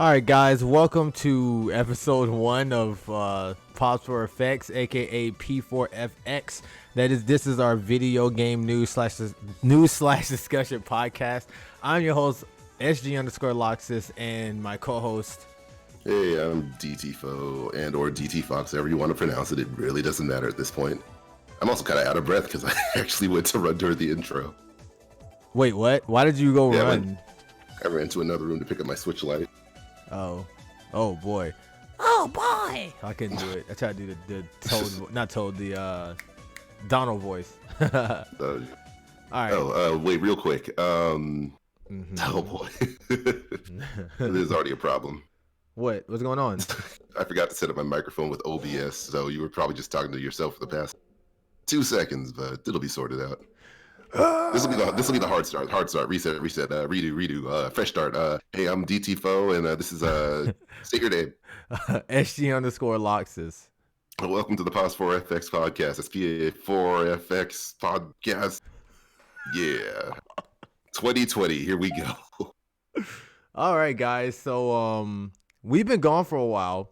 All right, guys, welcome to episode 1 of P4FX, aka P4FX. This is our video game news slash discussion podcast. I'm your host, SG_LoXus, and my co-host. Hey, I'm DT-Faux or DT-Faux, however you want to pronounce it. It really doesn't matter at this point. I'm also kind of out of breath because I actually went to run during the intro. Wait, what? Why did you go run? I ran to another room to pick up my Switch Lite. Oh boy. I couldn't do it. I tried to do the Toad, the Donald voice. All right. Oh, wait, real quick. Oh boy, there's already a problem. What's going on? I forgot to set up my microphone with OBS, so you were probably just talking to yourself for the past 2 seconds, but it'll be sorted out. This will be the hard start. Reset, redo, fresh start. Hey, I'm DT-Faux, and this is say your name. SG_LoXus. Welcome to the P4FX podcast. It's P4FX podcast. Yeah, 2020. Here we go. All right, guys. So we've been gone for a while.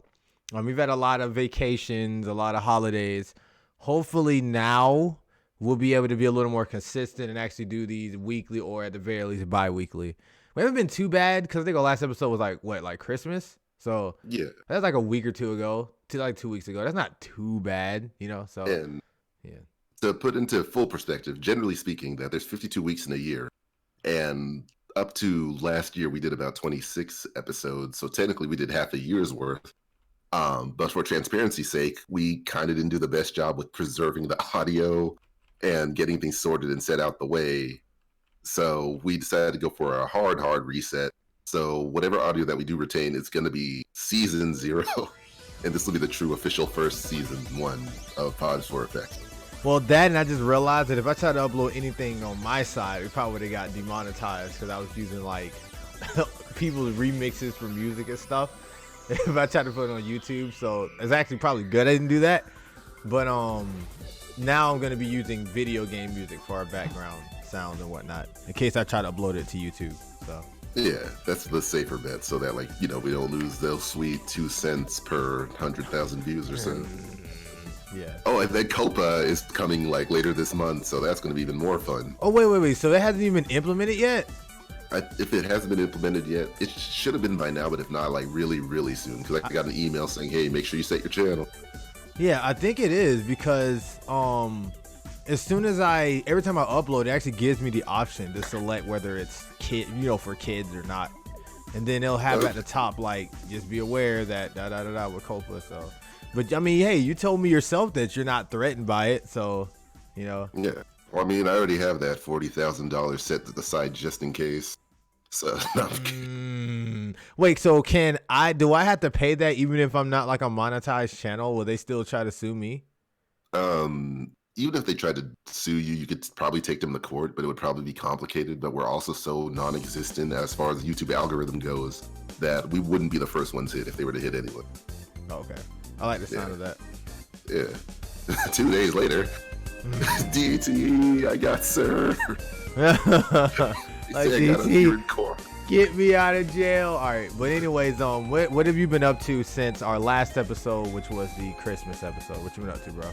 We've had a lot of vacations, a lot of holidays. Hopefully now we'll be able to be a little more consistent and actually do these weekly or at the very least bi-weekly. We haven't been too bad because I think our last episode was like Christmas. So yeah, that's like a week or two ago, 2 weeks ago. That's not too bad, So and yeah. To put into full perspective, generally speaking, that there's 52 weeks in a year, and up to last year we did about 26 episodes. So technically we did half a year's worth. But for transparency's sake, we kind of didn't do the best job with preserving the audio and getting things sorted and set out the way. So we decided to go for a hard reset. So whatever audio that we do retain is going to be season 0. And this will be the true official first season 1 of P4FX. Well, and I just realized that if I tried to upload anything on my side, we probably would have got demonetized because I was using like people's remixes for music and stuff. If I tried to put it on YouTube, so it's actually probably good I didn't do that. But now I'm going to be using video game music for our background sounds and whatnot in case I try to upload it to YouTube. So yeah, that's the safer bet, so that we don't lose those sweet 2 cents per 100,000 views or so. Yeah. Oh, and then Copa is coming later this month, so that's going to be even more fun. Oh wait, so it hasn't even been implemented yet? If it hasn't been implemented yet, it should have been by now, but if not, really soon, because I got an email saying, hey, make sure you set your channel. Yeah, I think it is because as soon as every time I upload, it actually gives me the option to select whether it's for kids or not, and then it'll have at the top just be aware that with Copa. So, but I mean, hey, you told me yourself that you're not threatened by it, so Yeah, well, I mean, I already have that $40,000 set to the side just in case. So wait, so do I have to pay that even if I'm not a monetized channel? Will they still try to sue me? Even if they tried to sue you, you could probably take them to court, but it would probably be complicated. But we're also so non-existent as far as the YouTube algorithm goes that we wouldn't be the first ones hit if they were to hit anyone. Okay, I like the sound of that. Yeah. 2 days later, DT, I got sir. DT, get me out of jail. All right, but anyways, what have you been up to since our last episode, which was the Christmas episode? What you been up to, bro?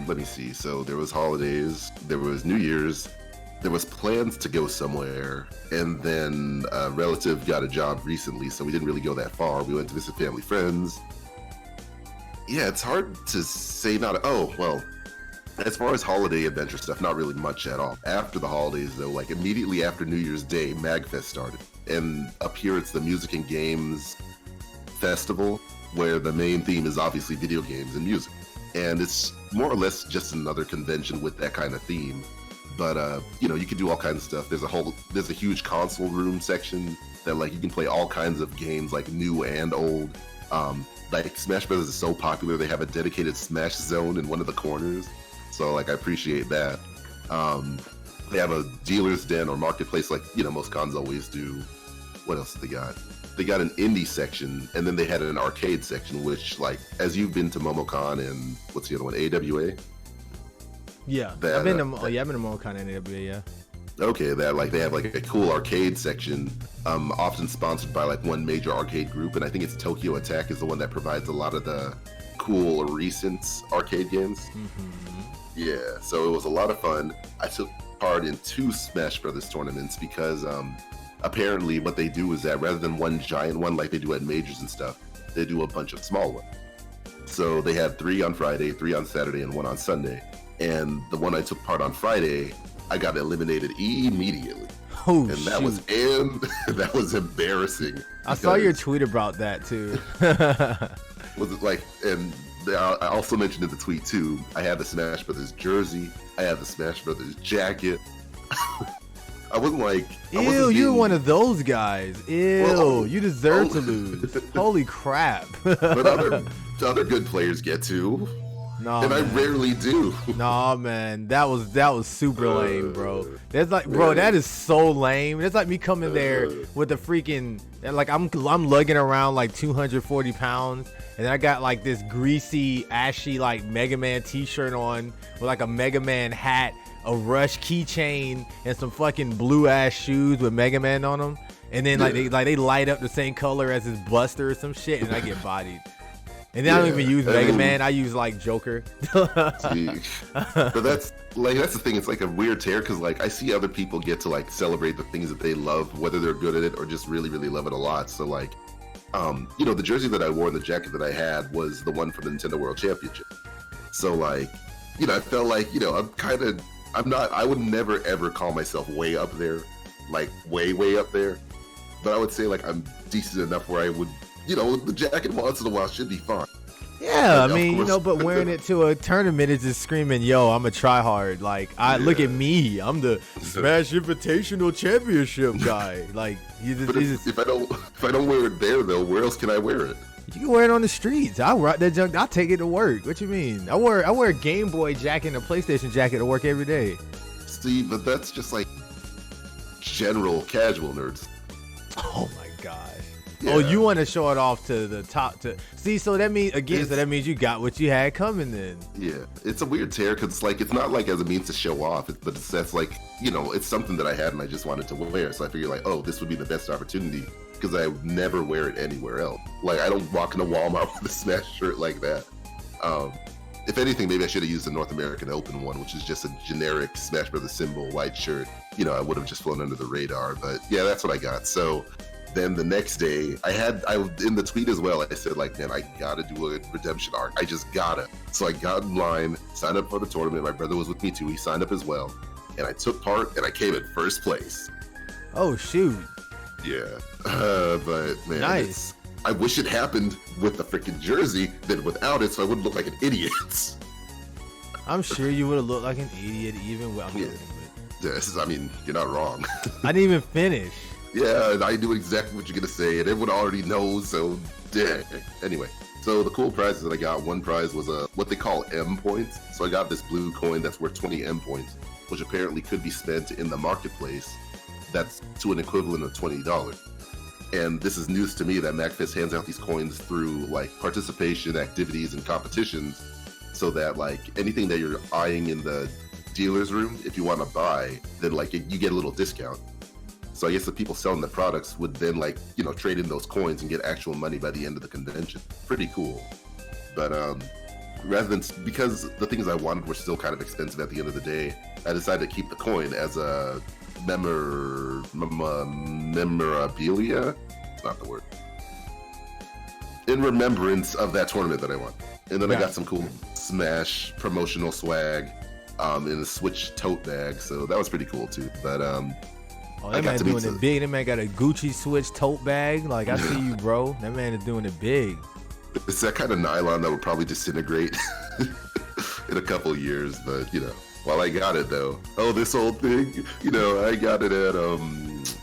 Let me see. So there was holidays, there was New Year's, there was plans to go somewhere, and then a relative got a job recently, so we didn't really go that far. We went to visit family friends. Yeah, it's hard to say as far as holiday adventure stuff, not really much at all. After the holidays, though, immediately after New Year's Day, MagFest started. And up here, it's the Music and Games Festival, where the main theme is obviously video games and music. And it's more or less just another convention with that kind of theme. But, you can do all kinds of stuff. There's a huge console room section that, you can play all kinds of games, new and old. Smash Bros. Is so popular, they have a dedicated Smash zone in one of the corners. So, I appreciate that. They have a dealer's den or marketplace most cons always do. What else do they got? They got an indie section, and then they had an arcade section, which, as you've been to MomoCon and, what's the other one, AWA? Yeah, I've been to MomoCon and AWA, yeah. Okay, that like they have like a cool arcade section, often sponsored by like one major arcade group, and I think it's Tokyo Attack is the one that provides a lot of the cool recent arcade games. Yeah, so it was a lot of fun. I took part in 2 Smash Brothers tournaments because apparently what they do is that rather than one giant one like they do at majors and stuff, they do a bunch of small ones. So they had 3 on Friday, 3 on Saturday, and 1 on Sunday. And the one I took part on Friday, I got eliminated immediately. Oh, and that shoot. was embarrassing. I saw your tweet about that too. Was it like, and I also mentioned in the tweet too, I had the Smash Brothers jersey, I had the Smash Brothers jacket. I wasn't like, ew, you're one of those guys. Ew, well, you deserve to lose. Holy crap. But other good players get to. Nah, and man. I rarely do. Nah, man, that was super lame, bro. That's like, bro, that is so lame. It's like me coming there with the freaking, like I'm lugging around like 240 pounds, and then I got like this greasy, ashy like Mega Man T-shirt on with like a Mega Man hat, a Rush keychain, and some fucking blue ass shoes with Mega Man on them. And then like they light up the same color as his Buster or some shit, and I get bodied. And then I don't even use Mega Man. I use like Joker. But that's the thing. It's like a weird tear because like I see other people get to like celebrate the things that they love, whether they're good at it or just really, really love it a lot. So like, you know, the jersey that I wore and the jacket that I had was the one from the Nintendo World Championship. So like, you know, I felt like, you know, I would never ever call myself way up there, like way up there. But I would say like I'm decent enough where I would, you know, the jacket once in a while should be fine. Yeah, I mean, you know, but wearing it to a tournament is just screaming, yo, I'm a try hard. Like, look at me. I'm the Smash Invitational Championship guy. Like, if I don't wear it there though, where else can I wear it? You can wear it on the streets. I'll rock that junk. I'll take it to work. What you mean? I wear a Game Boy jacket and a PlayStation jacket to work every day. Steve, but that's just like general casual nerds. Oh my gosh. Yeah. Oh, you want to show it off to the top to see? So that means you got what you had coming then. Yeah, it's a weird tear because like it's not like as a means to show off, but that's like, you know, it's something that I had and I just wanted to wear. So I figured like, oh, this would be the best opportunity because I would never wear it anywhere else. Like I don't walk into Walmart with a Smash shirt like that. If anything, maybe I should have used the North American Open one, which is just a generic Smash Brothers symbol white shirt. You know, I would have just flown under the radar. But yeah, that's what I got. So then the next day, I in the tweet as well, I said like, man, I gotta do a redemption arc. I just gotta. So I got in line, signed up for the tournament. My brother was with me too. He signed up as well. And I took part and I came in first place. Oh, shoot. Yeah. But man, nice. I wish it happened with the freaking jersey than without it, so I wouldn't look like an idiot. I'm sure you would have looked like an idiot even with. I mean, you're not wrong. I didn't even finish. Yeah, and I knew exactly what you're gonna say, and everyone already knows. So, yeah. Anyway, so the cool prizes that I got. One prize was what they call M points. So I got this blue coin that's worth 20 M points, which apparently could be spent in the marketplace. That's to an equivalent of $20. And this is news to me that MacFist hands out these coins through like participation activities and competitions, so that like anything that you're eyeing in the dealer's room, if you want to buy, then like you get a little discount. So I guess the people selling the products would then like, you know, trade in those coins and get actual money by the end of the convention. Pretty cool. But rather than, because the things I wanted were still kind of expensive at the end of the day, I decided to keep the coin as a memorabilia. It's not the word. In remembrance of that tournament that I won. And then I got some cool Smash promotional swag in a Switch tote bag, so that was pretty cool too. But that man doing it big. That man got a Gucci Switch tote bag. Like, I see you, bro. That man is doing it big. It's that kind of nylon that would probably disintegrate in a couple years, but you know. While I got it though, this old thing, you know, I got it at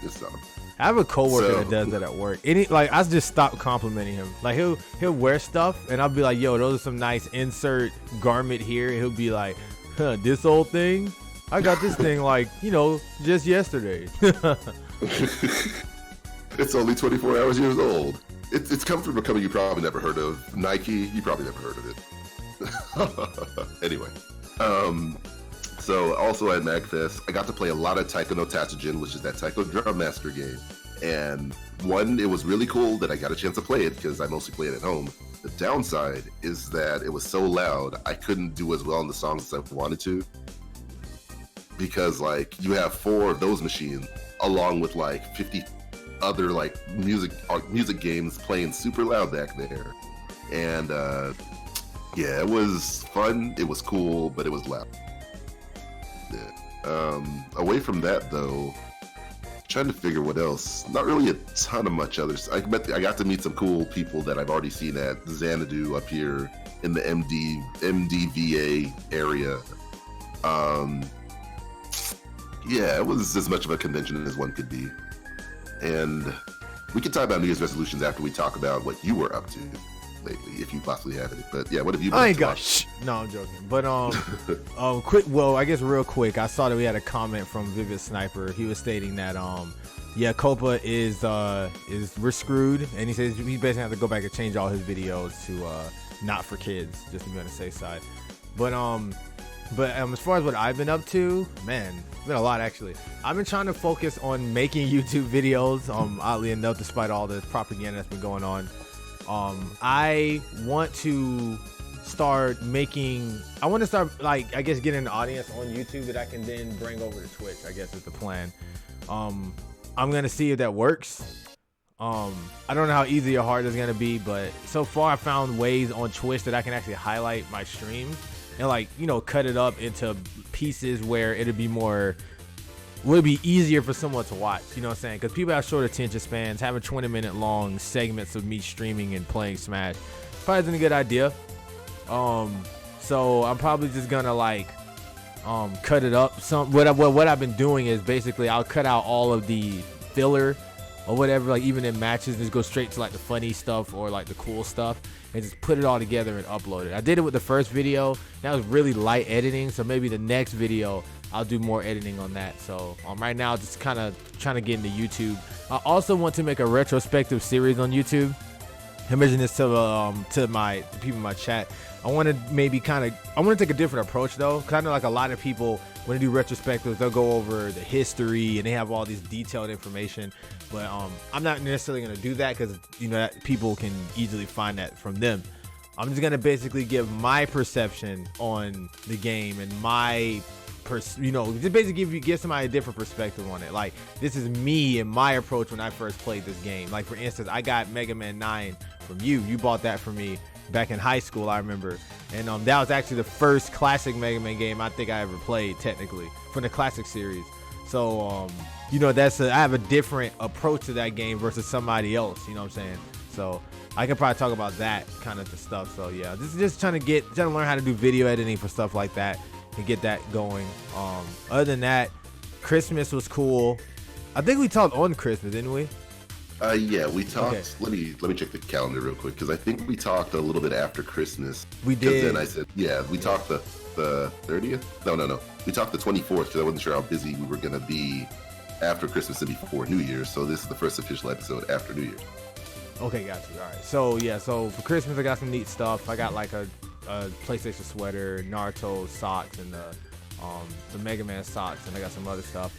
it's not. I have a coworker that does that at work. I just stopped complimenting him. Like he'll wear stuff, and I'll be like, "Yo, those are some nice insert garment here." And he'll be like, "Huh, this old thing? I got this thing like, you know, just yesterday." It's only 24 hours years old. It's come from a company you probably never heard of. Nike, you probably never heard of it. Anyway, So also at MagFest, I got to play a lot of Taiko no Tatsujin, which is that Taiko Drum Master game. And one, it was really cool that I got a chance to play it because I mostly play it at home. The downside is that it was so loud, I couldn't do as well in the songs as I wanted to. Because like you have 4 of those machines along with like 50 other like music games playing super loud back there. And yeah, it was fun, it was cool, but it was loud. Yeah. Away from that though, trying to figure what else. Not really a ton of much others. I got to meet some cool people that I've already seen at Xanadu up here in the MDVA area. Yeah, it was as much of a convention as one could be. And we can talk about New Year's resolutions after we talk about what you were up to lately, if you possibly have it. But yeah, what have you been I ain't got No, I'm joking. But quick. Well, I guess real quick, I saw that we had a comment from Vivid Sniper. He was stating that yeah, Copa is we're screwed, and he says he basically have to go back and change all his videos to not for kids, just to be on the safe side. But as far as what I've been up to, man, it's been a lot actually. I've been trying to focus on making YouTube videos. Oddly enough, despite all the propaganda that's been going on. I want to start like, I guess, getting an audience on YouTube that I can then bring over to Twitch, I guess is the plan. I'm gonna see if that works. I don't know how easy or hard it's gonna be, but so far I found ways on Twitch that I can actually highlight my streams and, like, you know, cut it up into pieces where it'd be easier for someone to watch, you know what I'm saying? Because people have short attention spans. Having 20-minute long segments of me streaming and playing Smash probably isn't a good idea. So I'm probably just gonna like cut it up. What I've been doing is basically I'll cut out all of the filler or whatever, like even in matches, just go straight to like the funny stuff or like the cool stuff and just put it all together and upload it. I did it with the first video. That was really light editing, so maybe the next video I'll do more editing on that. So right now, just kind of trying to get into YouTube. I also want to make a retrospective series on YouTube. I mentioned this to the people in my chat. I want to take a different approach though, because I know like a lot of people when they do retrospectives, they'll go over the history and they have all these detailed information. But I'm not necessarily gonna do that because, you know, that people can easily find that from them. I'm just gonna basically give my perception on the game and my just basically give somebody a different perspective on it. Like, this is me and my approach when I first played this game. Like, for instance, I got Mega Man 9 from you. You bought that for me back in high school, I remember. And that was actually the first classic Mega Man game I think I ever played, technically, from the classic series. So, you know, I have a different approach to that game versus somebody else, you know what I'm saying? So I can probably talk about that kind of stuff. So yeah, this is just trying to learn how to do video editing for stuff like that and get that going. Other than that, Christmas was cool. I think we talked on Christmas, didn't we? Yeah, we talked. Okay. Let me check the calendar real quick because I think we talked a little bit after Christmas. We did. Then I said, yeah, we talked the 30th. No. We talked the 24th because I wasn't sure how busy we were gonna be after Christmas and before New Year's. So this is the first official episode after New Year's. Okay, got you. All right. So yeah, so for Christmas I got some neat stuff. I got like a PlayStation sweater, Naruto socks, and the Mega Man socks, and I got some other stuff.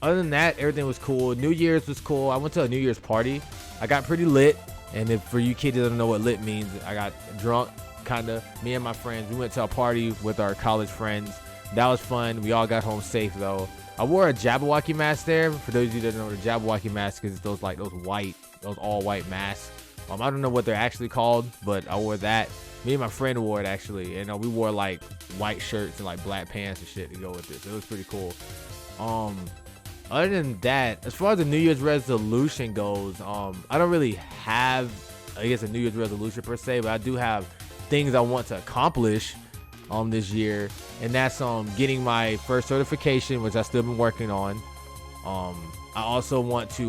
Other than that, everything was cool. New Year's was cool. I went to a New Year's party. I got pretty lit, and if for you kids that don't know what lit means, I got drunk, kinda. Me and my friends, we went to a party with our college friends. That was fun. We all got home safe though. I wore a Jabberwocky mask there. For those of you that don't know what a Jabberwocky mask is, those all white masks. I don't know what they're actually called, but I wore that. Me and my friend wore it actually, and we wore like white shirts and like black pants and shit to go with it. So it was pretty cool. Other than that, as far as the New Year's resolution goes, I don't really have, I guess, a New Year's resolution per se, but I do have things I want to accomplish this year, and that's getting my first certification, which I still been working on. I also want to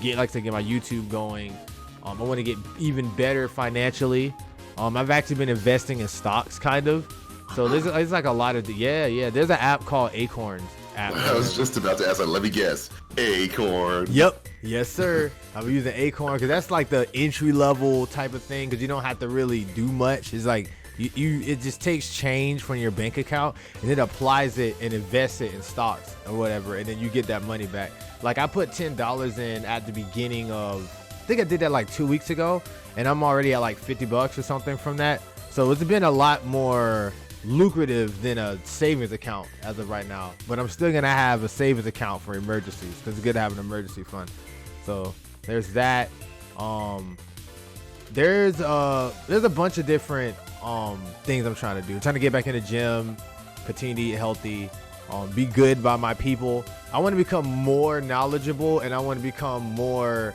get my YouTube going. I want to get even better financially. I've actually been investing in stocks, kind of. So there's like a lot of there's an app called Acorns. I was just about to ask, let me guess, Acorn. Yep. Yes, sir. I'm using Acorn because that's like the entry level type of thing because you don't have to really do much. It's like It just takes change from your bank account and it applies it and invests it in stocks or whatever, and then you get that money back. Like I put $10 in at the beginning of, I think I did that like 2 weeks ago, and I'm already at like $50 or something from that. So it's been a lot more lucrative than a savings account as of right now, but I'm still gonna have a savings account for emergencies because it's good to have an emergency fund. So there's that. There's a bunch of different things I'm trying to do. I'm trying to get back in the gym, continue to eat healthy, be good by my people. I want to become more knowledgeable, and I want to become more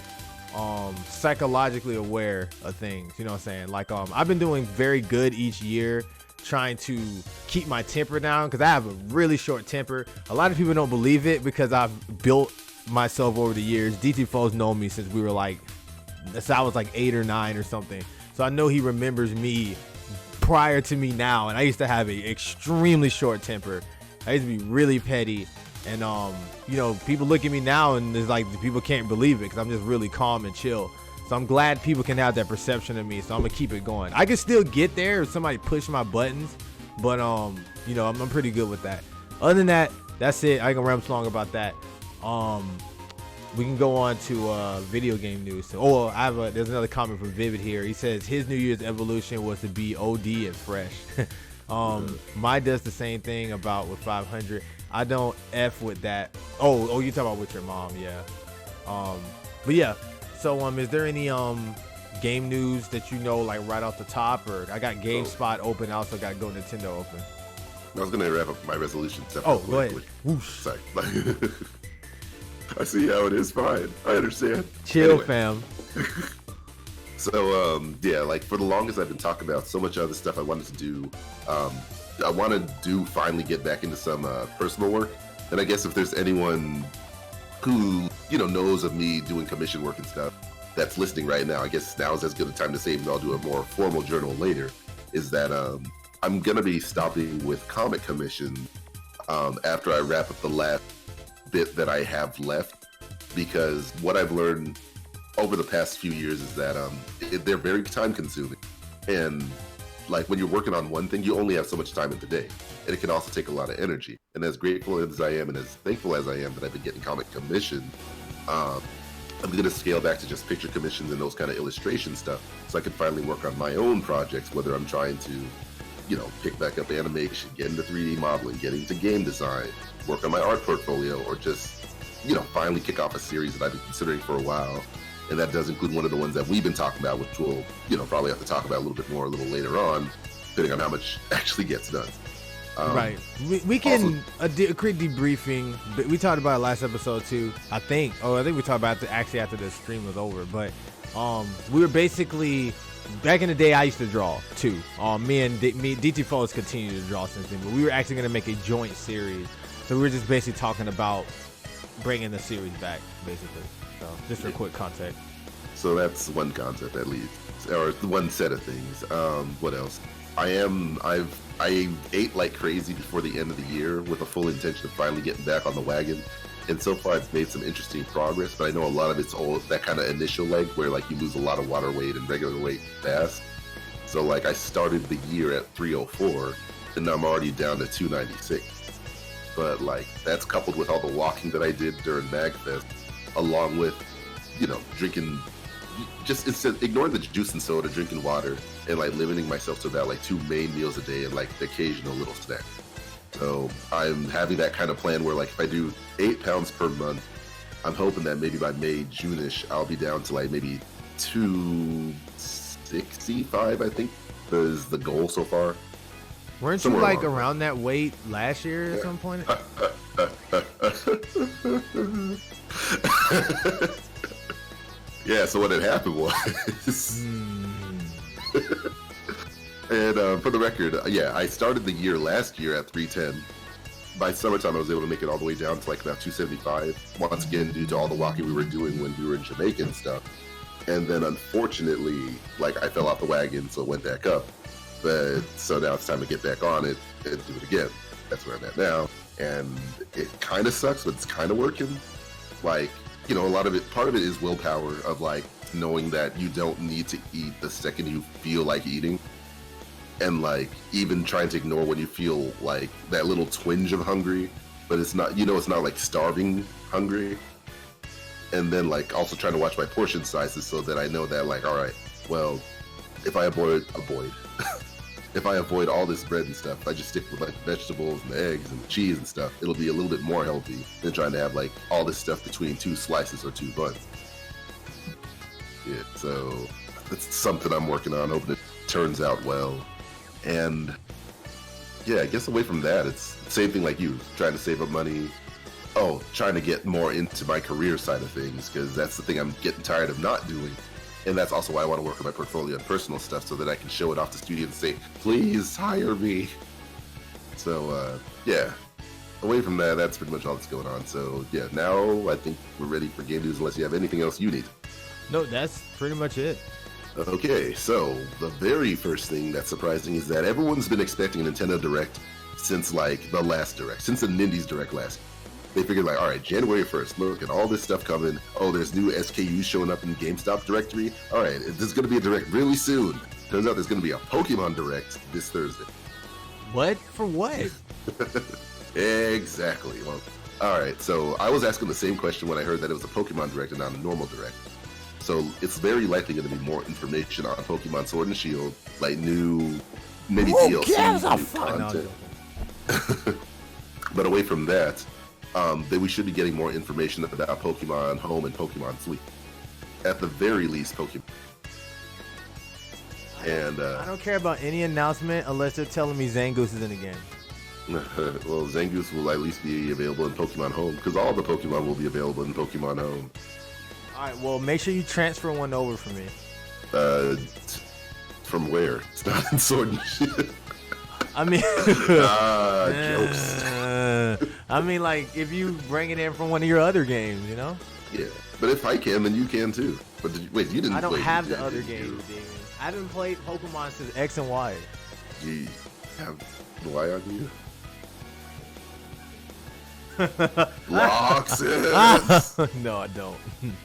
psychologically aware of things. You know what I'm saying? Like I've been doing very good each year trying to keep my temper down because I have a really short temper. A lot of people don't believe it because I've built myself over the years. DT-Faux known me since we were like, since I was like 8 or 9 or something. So I know he remembers me prior to me now, and I used to have an extremely short temper. I used to be really petty, and you know, people look at me now and it's like people can't believe it because I'm just really calm and chill. So I'm glad people can have that perception of me, so I'm gonna keep it going. I can still get there if somebody push my buttons, but you know, I'm pretty good with that. Other than that, that's it. I ain't gonna ramble long about that. We can go on to video game news. So, there's another comment from Vivid here. He says his New Year's evolution was to be OD and fresh. Mine does the same thing about with 500. I don't F with that. Oh, you talking about with your mom, yeah. But yeah. So is there any game news that you know like right off the top? Or I got GameSpot open. I also got Go Nintendo open. I was gonna wrap up my resolution. Oh, go ahead. Whoosh. Sorry. I see how it is. Fine. I understand. Chill, anyway. fam. So, yeah, like for the longest I've been talking about so much other stuff I wanted to do. I want to finally get back into some personal work. And I guess if there's anyone who, you know, knows of me doing commission work and stuff that's listening right now, I guess now is as good a time to say, maybe I'll do a more formal journal later, is that I'm going to be stopping with comic commission after I wrap up the last bit that I have left, because what I've learned over the past few years is that they're very time consuming, and like when you're working on one thing, you only have so much time in the day, and it can also take a lot of energy. And as grateful as I am and as thankful as I am that I've been getting comic commission, I'm going to scale back to just picture commissions and those kind of illustration stuff, so I can finally work on my own projects, whether I'm trying to, you know, pick back up animation, get into 3D modeling, get into game design, work on my art portfolio, or just, you know, finally kick off a series that I've been considering for a while. And that does include one of the ones that we've been talking about, which we'll, you know, probably have to talk about a little bit more a little later on, depending on how much actually gets done. Right. We can a quick debriefing. But we talked about it last episode too, I think. I think we talked about it actually after the stream was over. But we were basically, back in the day, I used to draw too. Me DT-Faux continue to draw since then. But we were actually going to make a joint series. So we were just basically talking about bringing the series back, basically. So just for quick context. So that's one concept at least, or one set of things. What else? I ate like crazy before the end of the year with a full intention of finally getting back on the wagon. And so far it's made some interesting progress, but I know a lot of it's all that kind of initial leg where like you lose a lot of water weight and regular weight fast. So like I started the year at 304 and now I'm already down to 296. But like that's coupled with all the walking that I did during MagFest, along with, you know, drinking, just instead ignoring the juice and soda, drinking water, and like limiting myself to about like 2 main meals a day and like the occasional little snack. So I'm having that kind of plan where like if I do 8 pounds per month, I'm hoping that maybe by May, June-ish, I'll be down to like maybe 265, I think is the goal so far. Weren't Somewhere you like around around that weight last year at some point? Yeah, so what had happened was, and for the record, yeah, I started the year last year at 310. By summertime, I was able to make it all the way down to like about 275. Once again, due to all the walking we were doing when we were in Jamaica and stuff. And then unfortunately, like I fell off the wagon, so it went back up. But so now it's time to get back on it and do it again. That's where I'm at now. And it kind of sucks, but it's kind of working. Like, you know, part of it is willpower of like knowing that you don't need to eat the second you feel like eating. and like even trying to ignore when you feel like that little twinge of hungry, but it's not, you know, it's not like starving hungry. And then like also trying to watch my portion sizes so that I know that like, all right, well, if I avoid if I avoid all this bread and stuff, if I just stick with like vegetables and eggs and cheese and stuff, it'll be a little bit more healthy than trying to have like all this stuff between 2 slices or 2 buns. Yeah, so that's something I'm working on, hoping it turns out well. And yeah, I guess away from that, it's the same thing like you, trying to save up money. Oh, trying to get more into my career side of things, because that's the thing I'm getting tired of not doing. And that's also why I want to work on my portfolio and personal stuff so that I can show it off to studios and say, please hire me. So, yeah, away from that, that's pretty much all that's going on. So, yeah, now I think we're ready for game news unless you have anything else you need. No, that's pretty much it. Okay, so the very first thing that's surprising is that everyone's been expecting a Nintendo Direct since like the last Direct, since the Nindies Direct last. They figured like, all right, January 1st, look at all this stuff coming. Oh, there's new SKUs showing up in GameStop directory. All right, this is going to be a Direct really soon. Turns out there's going to be a Pokemon Direct this Thursday. What? For what? Exactly. Well, all right, so I was asking the same question when I heard that it was a Pokemon Direct and not a normal Direct. So it's very likely going to be more information on Pokemon Sword and Shield, like new, maybe DLC, new content. But away from that, then we should be getting more information about Pokemon Home and Pokemon Sleep. At the very least, Pokemon. And I don't care about any announcement unless they're telling me Zangoose is in the game. Well, Zangoose will at least be available in Pokemon Home, because all the Pokemon will be available in Pokemon Home. All right, well, make sure you transfer one over for me. From where? It's not in Sword and Shield. I mean, jokes. I mean, like, if you bring it in from one of your other games, you know? Yeah, but if I can, then you can too. But wait, you didn't. I don't play have the Gen, other games, Demon. I haven't played Pokemon since X and Y. You have Y on you? LoXus. No, I don't.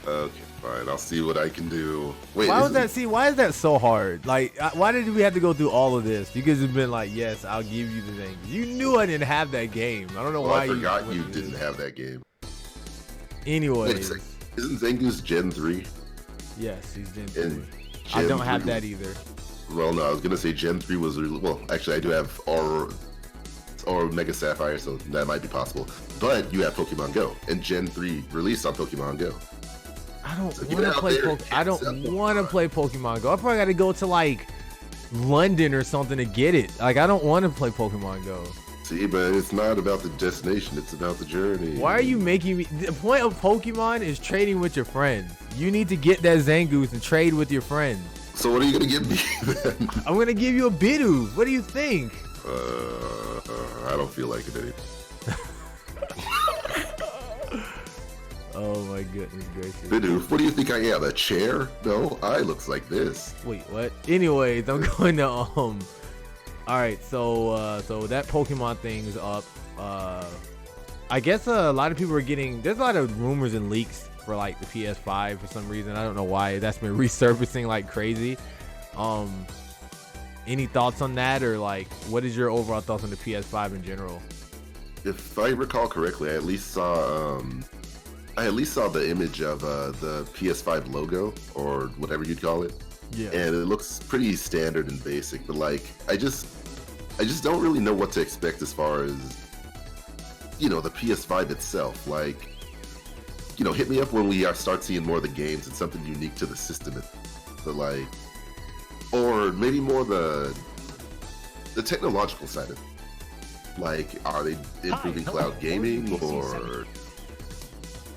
Okay, fine. I'll see what I can do. Wait, why was that? See, why is that so hard? Like, why did we have to go through all of this? You guys have been like, yes, I'll give you the thing. You knew I didn't have that game. I don't know why. I forgot you didn't have that game. Anyways, wait a second. Isn't Zangoose Gen 3? Yes, he's Gen 3. I don't have that either. Well, no, I was gonna say Gen 3 was well. Actually, I do have or Mega Sapphire, so that might be possible. But you have Pokemon Go, and Gen 3 released on Pokemon Go. I don't want to play I don't want to play Pokemon Go. I probably got to go to like London or something to get it. Like, I don't want to play Pokemon Go. See, but it's not about the destination, it's about the journey. Why are you making me... The point of Pokemon is trading with your friends. You need to get that Zangoose and trade with your friends. So what are you going to give me then? I'm going to give you a Bidoof. What do you think? I don't feel like it anymore. Oh my goodness gracious. Bidoof, what do you think I am? A chair? No, I looks like this. Wait, what? Anyways, I'm going to alright, so that Pokemon thing's up. I guess a lot of people are getting, there's a lot of rumors and leaks for like the PS5 for some reason. I don't know why that's been resurfacing like crazy. Any thoughts on that, or like what is your overall thoughts on the PS5 in general? If I recall correctly, I at least saw the image of the PS5 logo, or whatever you'd call it. Yeah. And it looks pretty standard and basic, but like I just don't really know what to expect as far as, you know, the PS5 itself. Like, you know, hit me up when we start seeing more of the games and something unique to the system. But like, or maybe more the technological side of it. Like, are they improving cloud gaming, or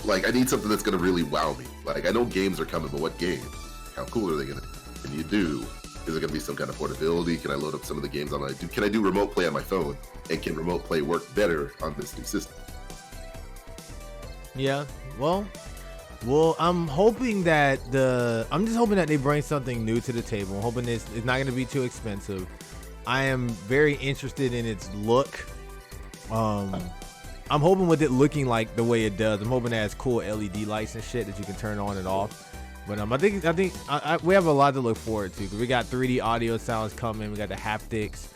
like, I need something that's gonna really wow me. Like, I know games are coming, but what game? How cool are they gonna? Can you do? Is there gonna be some kind of portability? Can I load up some of the games on my? Can I do remote play on my phone? And can remote play work better on this new system? Yeah. Well, I'm hoping that I'm just hoping that they bring something new to the table. I'm hoping it's not going to be too expensive. I am very interested in its look. I'm hoping with it looking like the way it does. I'm hoping it has cool LED lights and shit that you can turn on and off. But I think we have a lot to look forward to, because we got 3D audio sounds coming. We got the haptics,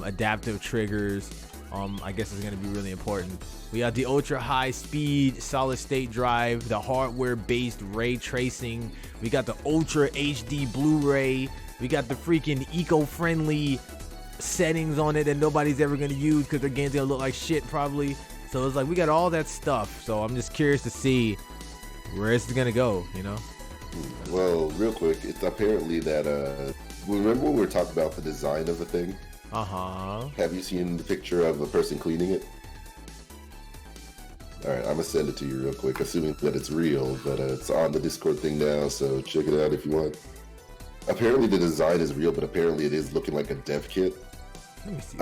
adaptive triggers. I guess it's gonna be really important. We got the ultra high speed solid state drive, the hardware based ray tracing. We got the ultra HD Blu-ray. We got the freaking eco-friendly settings on it that nobody's ever gonna use because their game's gonna look like shit probably. So it's like we got all that stuff. So I'm just curious to see where it's gonna go, you know? Well, real quick, it's apparently that remember when we were talking about the design of the thing? Have you seen the picture of a person cleaning it? Alright, I'm gonna send it to you real quick, assuming that it's real, but it's on the Discord thing now, so check it out if you want. Apparently the design is real, but apparently it is looking like a dev kit. Let me see.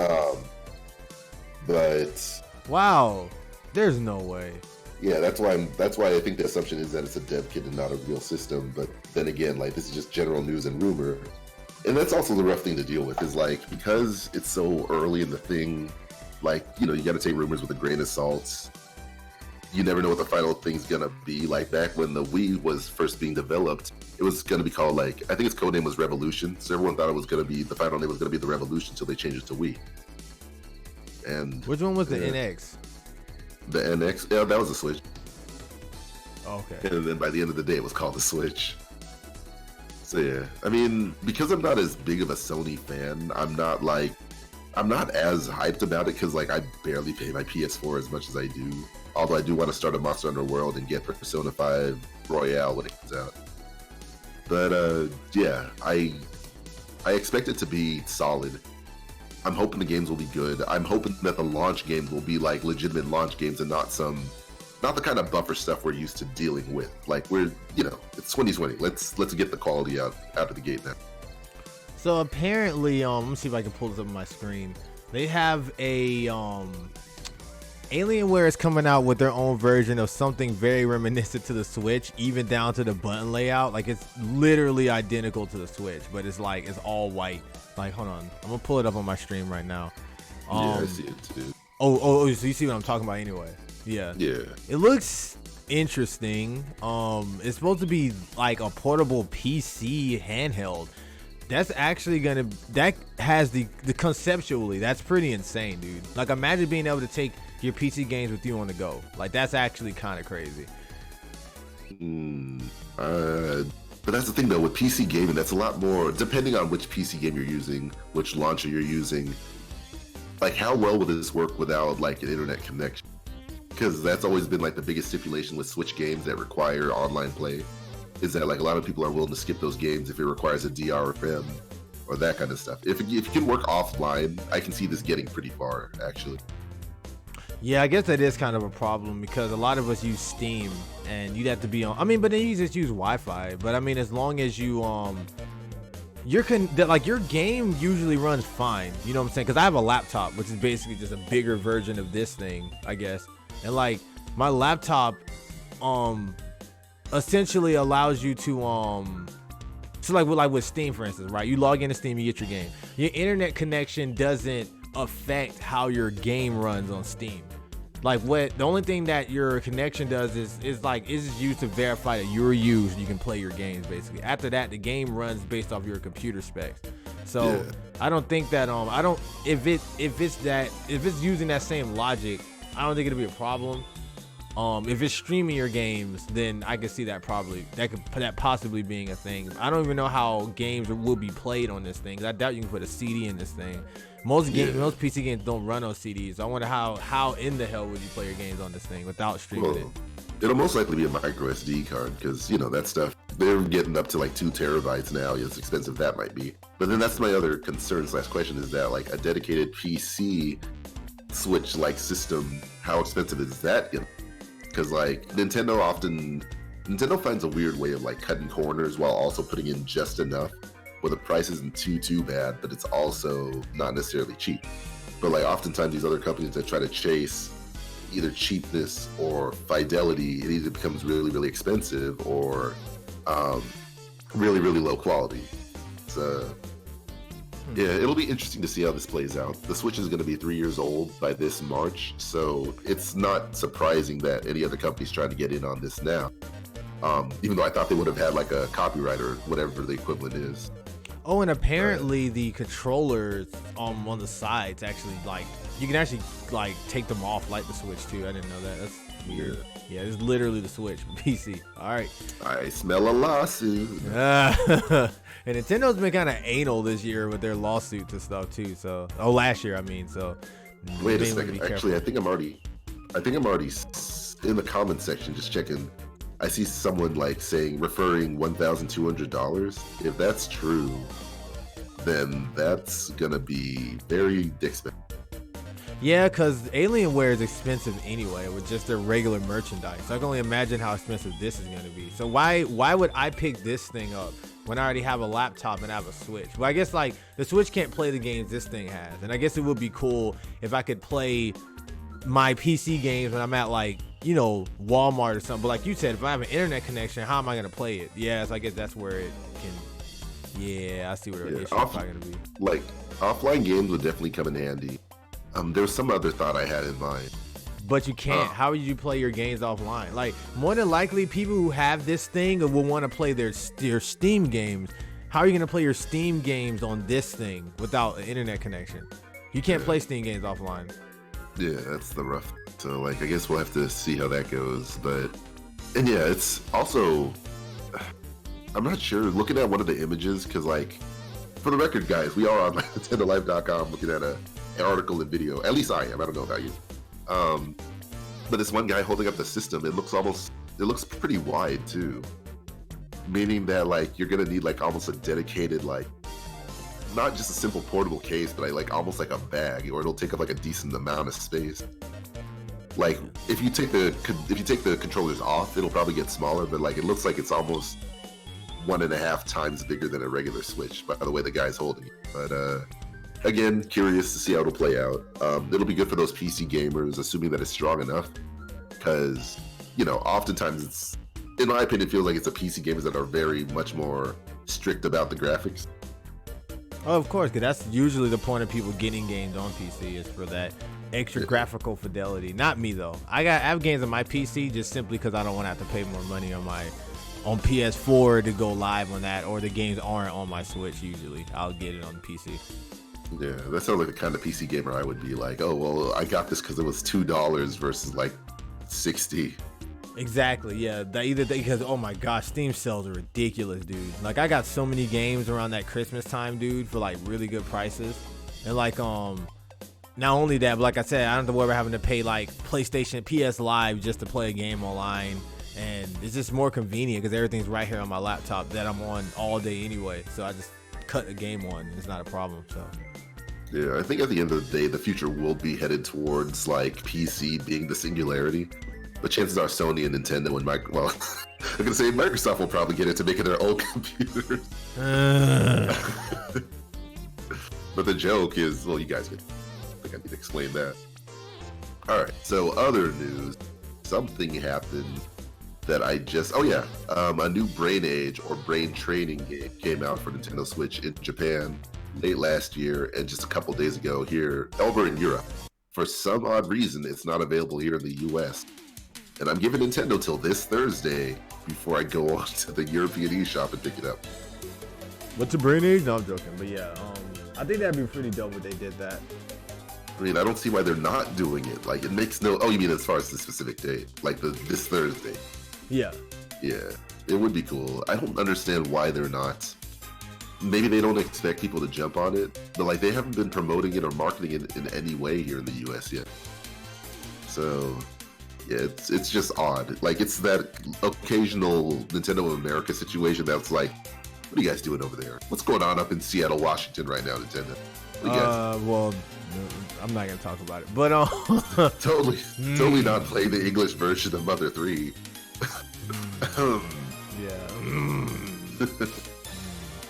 But wow, there's no way. Yeah, that's why I think the assumption is that it's a dev kit and not a real system. But then again, like, this is just general news and rumor. And that's also the rough thing to deal with, is like, because it's so early in the thing, like, you know, you gotta take rumors with a grain of salt. You never know what the final thing's gonna be. Like, back when the Wii was first being developed, it was gonna be called, like, I think its codename was Revolution. So everyone thought it was gonna be, the final name was gonna be the Revolution until they changed it to Wii. And which one was the NX? The NX? Yeah, that was a Switch. Okay. And then by the end of the day, it was called the Switch. So yeah, I mean, because I'm not as big of a Sony fan, I'm not as hyped about it, because like I barely pay my PS4 as much as I do. Although I do want to start a Monster Hunter World and get Persona 5 Royale when it comes out. But yeah, I expect it to be solid. I'm hoping the games will be good. I'm hoping that the launch games will be like legitimate launch games and not the kind of buffer stuff we're used to dealing with. Like, we're, you know, it's 2020. Let's get the quality out of the gate now. So apparently, let me see if I can pull this up on my screen. They have a Alienware is coming out with their own version of something very reminiscent to the Switch, even down to the button layout. Like, it's literally identical to the Switch, but it's like, it's all white. Like, hold on, I'm gonna pull it up on my stream right now. Yeah, I see it too. Oh, so you see what I'm talking about anyway? Yeah. It looks interesting. It's supposed to be like a portable PC handheld. That's actually that has the conceptually, that's pretty insane, dude. Like, imagine being able to take your PC games with you on the go. Like, that's actually kind of crazy. But that's the thing though, with PC gaming, that's a lot more, depending on which PC game you're using, which launcher you're using. Like, how well will this work without like an internet connection? Because that's always been like the biggest stipulation with Switch games that require online play, is that like a lot of people are willing to skip those games if it requires a DRM or that kind of stuff. If it can work offline, I can see this getting pretty far, actually. Yeah, I guess that is kind of a problem, because a lot of us use Steam and you'd have to be on, I mean, but then you just use Wi-Fi. But I mean, as long as you your game usually runs fine, you know what I'm saying? Because I have a laptop, which is basically just a bigger version of this thing, I guess. And like, my laptop essentially allows you to so like with Steam, for instance, right? You log into Steam, you get your game. Your internet connection doesn't affect how your game runs on Steam. Like, the only thing that your connection does is used to verify that you're used and you can play your games, basically. After that, the game runs based off your computer specs. So yeah. I don't think that if it's using that same logic, I don't think it'll be a problem. If it's streaming your games, then I can see that possibly being a thing. I don't even know how games will be played on this thing. I doubt you can put a CD in this thing. Most PC games don't run on CDs. I wonder how in the hell would you play your games on this thing without streaming it? It'll most likely be a micro SD card, because, you know, that stuff, they're getting up to like 2 terabytes now. As expensive that might be. But then that's my other concern/question, is that like a dedicated PC Switch like system, how expensive is that gonna be? Because like Nintendo finds a weird way of like cutting corners while also putting in just enough where the price isn't too bad, but it's also not necessarily cheap. But like, oftentimes these other companies that try to chase either cheapness or fidelity, it either becomes really, really expensive or really, really low quality. So yeah, it'll be interesting to see how this plays out. The Switch is going to be 3 years old by this March, so it's not surprising that any other company's trying to get in on this now. Even though I thought they would have had like a copyright or whatever the equivalent is. Oh, and apparently the controllers on the sides actually, like, you can actually like take them off like the Switch too. I didn't know that. That's weird. Yeah, it's literally the Switch PC. All right. I smell a lawsuit. And Nintendo's been kind of anal this year with their lawsuits and stuff too. So, last year I mean. So, wait a second. Actually, I think I'm already in the comment section just checking. I see someone like referring $1,200. If that's true, then that's gonna be very expensive. Yeah, because Alienware is expensive anyway with just their regular merchandise. So I can only imagine how expensive this is going to be. So why would I pick this thing up when I already have a laptop and I have a Switch? Well, I guess like the Switch can't play the games this thing has. And I guess it would be cool if I could play my PC games when I'm at like, you know, Walmart or something. But like you said, if I have an internet connection, how am I going to play it? Yeah, so I guess that's where it can. Yeah, I see where the issue is probably going to be. Like offline games would definitely come in handy. There's some other thought I had in mind. But you can't. How would you play your games offline? Like, more than likely, people who have this thing will want to play their Steam games. How are you going to play your Steam games on this thing without an internet connection? You can't play Steam games offline. Yeah, that's the rough. So, like, I guess we'll have to see how that goes. And yeah, it's also, I'm not sure. Looking at one of the images, because, like, for the record, guys, we are on NintendoLife.com looking at an article and video. At least I am. I don't know about you. But this one guy holding up the system, it looks pretty wide too. Meaning that like you're gonna need like almost a dedicated, like, not just a simple portable case, but like almost like a bag, or it'll take up like a decent amount of space. Like if you take the controllers off, it'll probably get smaller, but like it looks like it's almost 1.5 times bigger than a regular Switch by the way the guy's holding it. But again, curious to see how it'll play out. It'll be good for those PC gamers, assuming that it's strong enough. Because, you know, oftentimes it's, in my opinion, it feels like it's the PC gamers that are very much more strict about the graphics. Oh, of course, because that's usually the point of people getting games on PC is for that extra graphical fidelity. Not me though. I have games on my PC just simply because I don't want to have to pay more money on PS4 to go live on that, or the games aren't on my Switch. Usually, I'll get it on the PC. Yeah, that sounds like the kind of PC gamer I would be. Like, oh well, I got this because it was $2 versus like $60. Exactly, yeah. Because oh my gosh, Steam sales are ridiculous, dude. Like I got so many games around that Christmas time, dude, for like really good prices. And like not only that, but like I said, I don't have to worry about having to pay like PlayStation PS Live just to play a game online. And it's just more convenient because everything's right here on my laptop that I'm on all day anyway. So I just cut a game on. It's not a problem. So yeah, I think at the end of the day, the future will be headed towards like PC being the singularity. But chances are Sony and Nintendo and I'm gonna say Microsoft will probably get into making their own computers. But the joke is, well, you guys get. I think I need to explain that. All right. So other news, something happened that I just. Oh yeah, a new Brain Age or Brain Training game came out for Nintendo Switch in Japan late last year, and just a couple days ago here over in Europe. For some odd reason, it's not available here in the US. And I'm giving Nintendo till this Thursday before I go on to the European eShop and pick it up. What's a Brain Age? No, I'm joking. But yeah, I think that'd be pretty dope if they did that. I mean, I don't see why they're not doing it. Like, it makes no... Oh, you mean as far as the specific date? Like, this Thursday? Yeah. Yeah, it would be cool. I don't understand why they're not. Maybe they don't expect people to jump on it, but, like, they haven't been promoting it or marketing it in any way here in the US yet. So... yeah, it's just odd. Like, it's that occasional Nintendo of America situation that's like, what are you guys doing over there? What's going on up in Seattle, Washington right now, Nintendo? What are you guys well, I'm not gonna talk about it, but totally not playing the English version of Mother 3. Yeah.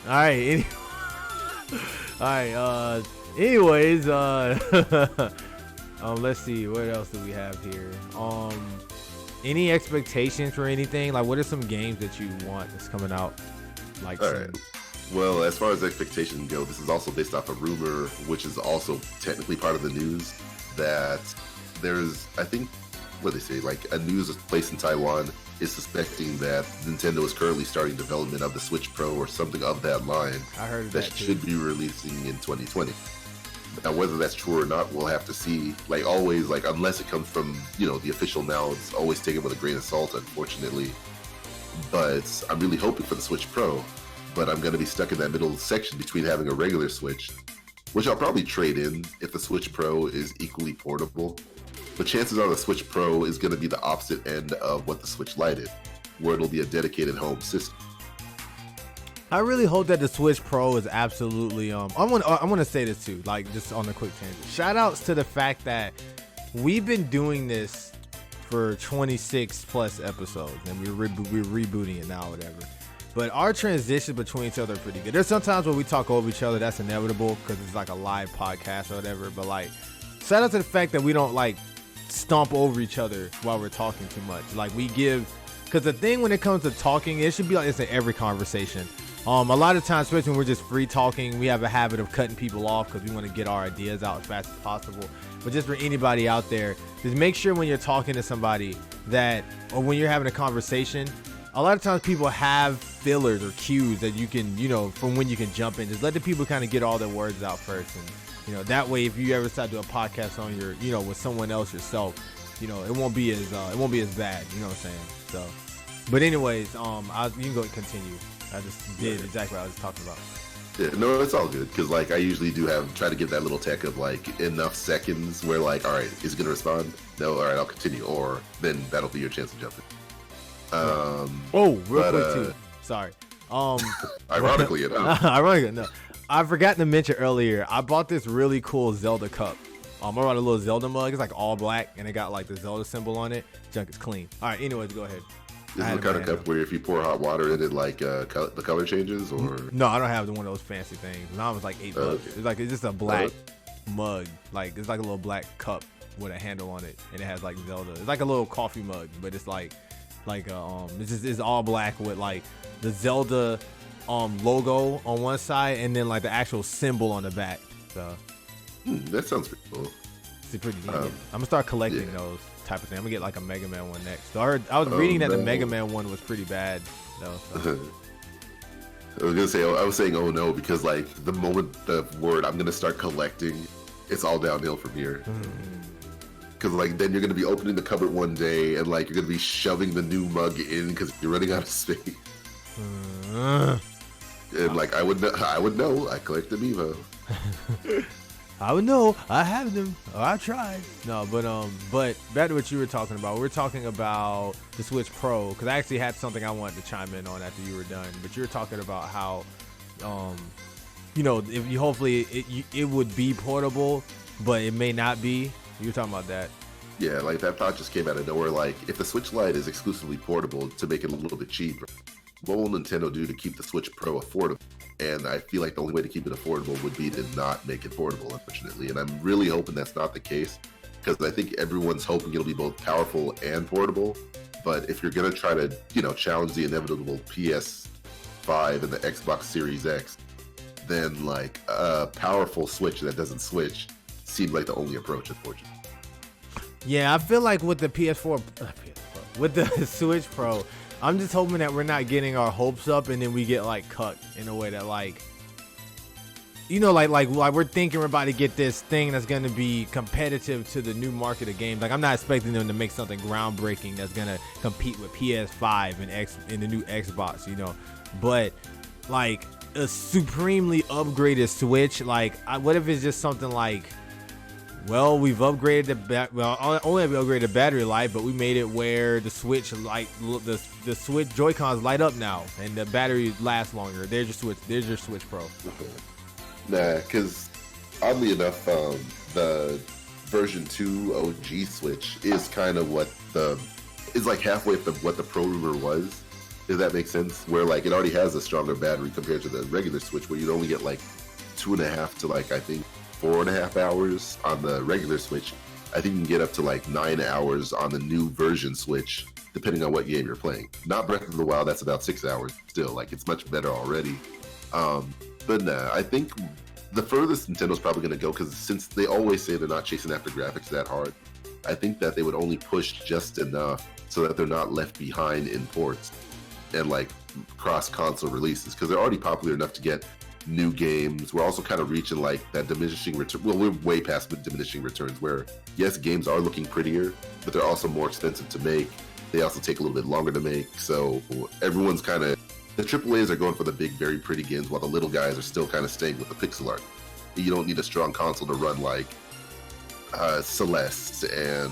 All right. Anyways, let's see, what else do we have here? Any expectations for anything? Like, what are some games that you want that's coming out? Like, all right. Well, as far as expectations go, this is also based off a rumor, which is also technically part of the news, that there's, I think, what they say, like a news place in Taiwan is suspecting that Nintendo is currently starting development of the Switch Pro or something of that line. I heard that should be releasing in 2020. Now, whether that's true or not, we'll have to see. Like always, like unless it comes from the official mouths, always take it with a grain of salt, unfortunately. But I'm really hoping for the Switch Pro. But I'm going to be stuck in that middle section between having a regular Switch, which I'll probably trade in if the Switch Pro is equally portable. But chances are the Switch Pro is going to be the opposite end of what the Switch Lite is, where it'll be a dedicated home system. I really hope that the Switch Pro is absolutely I want to say this too, like just on a quick tangent. Shout outs to the fact that we've been doing this for 26 plus episodes and we're rebooting it now or whatever. But our transitions between each other are pretty good. There's sometimes where we talk over each other, that's inevitable because it's like a live podcast or whatever. But like, shout out to the fact that we don't like stomp over each other while we're talking too much. Like we give, because the thing when it comes to talking, it should be like this in every conversation. A lot of times, especially when we're just free talking, we have a habit of cutting people off because we want to get our ideas out as fast as possible. But just for anybody out there, just make sure when you're talking to somebody that, or when you're having a conversation, a lot of times people have fillers or cues that you can, from when you can jump in. Just let the people kind of get all their words out first. And, that way, if you ever decide to do a podcast on your, with someone else yourself, it won't be as bad. You know what I'm saying? So, but anyways, you can go and continue. I just did exactly what I was talking about. Yeah, no, it's all good because like I usually do try to give that little tech of like enough seconds where like, all right, is it gonna respond? No, all right, I'll continue, or then that'll be your chance to jump in. Real quick too. Sorry. Ironically enough. No. I forgot to mention earlier. I bought this really cool Zelda cup. I bought a little Zelda mug. It's like all black and it got like the Zelda symbol on it. Junk is clean. All right. Anyways, go ahead. Is it the kind of cup where if you pour hot water in it, like the color changes, or? No, I don't have one of those fancy things. Mine was like $8. Okay. It's just a black mug. Like it's like a little black cup with a handle on it, and it has like Zelda. It's like a little coffee mug, but it's it's all black with like the Zelda logo on one side, and then like the actual symbol on the back. So that sounds pretty cool. It's pretty neat. I'm gonna start collecting those type of thing. I'm gonna get like a Mega Man one next. So I was reading that the Mega Man one was pretty bad though. So. I was saying oh no because like the moment the word I'm gonna start collecting, it's all downhill from here. Because like then you're gonna be opening the cupboard one day and like you're gonna be shoving the new mug in because you're running out of space. And like I would know. I collect Amiibo. I would know. I have them. Or I tried. No, but back to what you were talking about. We're talking about the Switch Pro because I actually had something I wanted to chime in on after you were done. But you were talking about how, if you hopefully it would be portable, but it may not be. You were talking about that. Yeah, like that thought just came out of nowhere. Like if the Switch Lite is exclusively portable to make it a little bit cheaper, what will Nintendo do to keep the Switch Pro affordable? And I feel like the only way to keep it affordable would be to not make it portable, unfortunately. And I'm really hoping that's not the case because I think everyone's hoping it'll be both powerful and portable. But if you're going to try to, challenge the inevitable PS5 and the Xbox Series X, then like a powerful Switch that doesn't switch seemed like the only approach, unfortunately. Yeah, I feel like with the with the Switch Pro, I'm just hoping that we're not getting our hopes up and then we get like cucked in a way that like we're thinking we're about to get this thing that's going to be competitive to the new market of games. Like I'm not expecting them to make something groundbreaking that's going to compete with PS5 and the new Xbox, but like a supremely upgraded Switch. Like what if it's just something like, well, we've upgraded only have we upgraded the battery life, but we made it where the Switch the Switch Joy-Cons light up now, and the battery lasts longer. There's your Switch Pro. Nah, because oddly enough, the version 2 OG Switch is kind of is like halfway to what the Pro rumor was. If that makes sense, where like it already has a stronger battery compared to the regular Switch, where you'd only get like 2.5 to like I think 4.5 hours on the regular Switch. I think you can get up to like 9 hours on the new version Switch, depending on what game you're playing. Not Breath of the Wild, that's about 6 hours still. Like it's much better already. But nah, I think the furthest Nintendo's probably going to go, because since they always say they're not chasing after graphics that hard, I think that they would only push just enough so that they're not left behind in ports and like cross console releases, because they're already popular enough to get new games. We're also kind of reaching like that diminishing return. Well, we're way past diminishing returns where yes, games are looking prettier, but they're also more expensive to make. They also take a little bit longer to make. So everyone's kind of, the AAAs are going for the big, very pretty games, while the little guys are still kind of staying with the pixel art. You don't need a strong console to run like Celeste and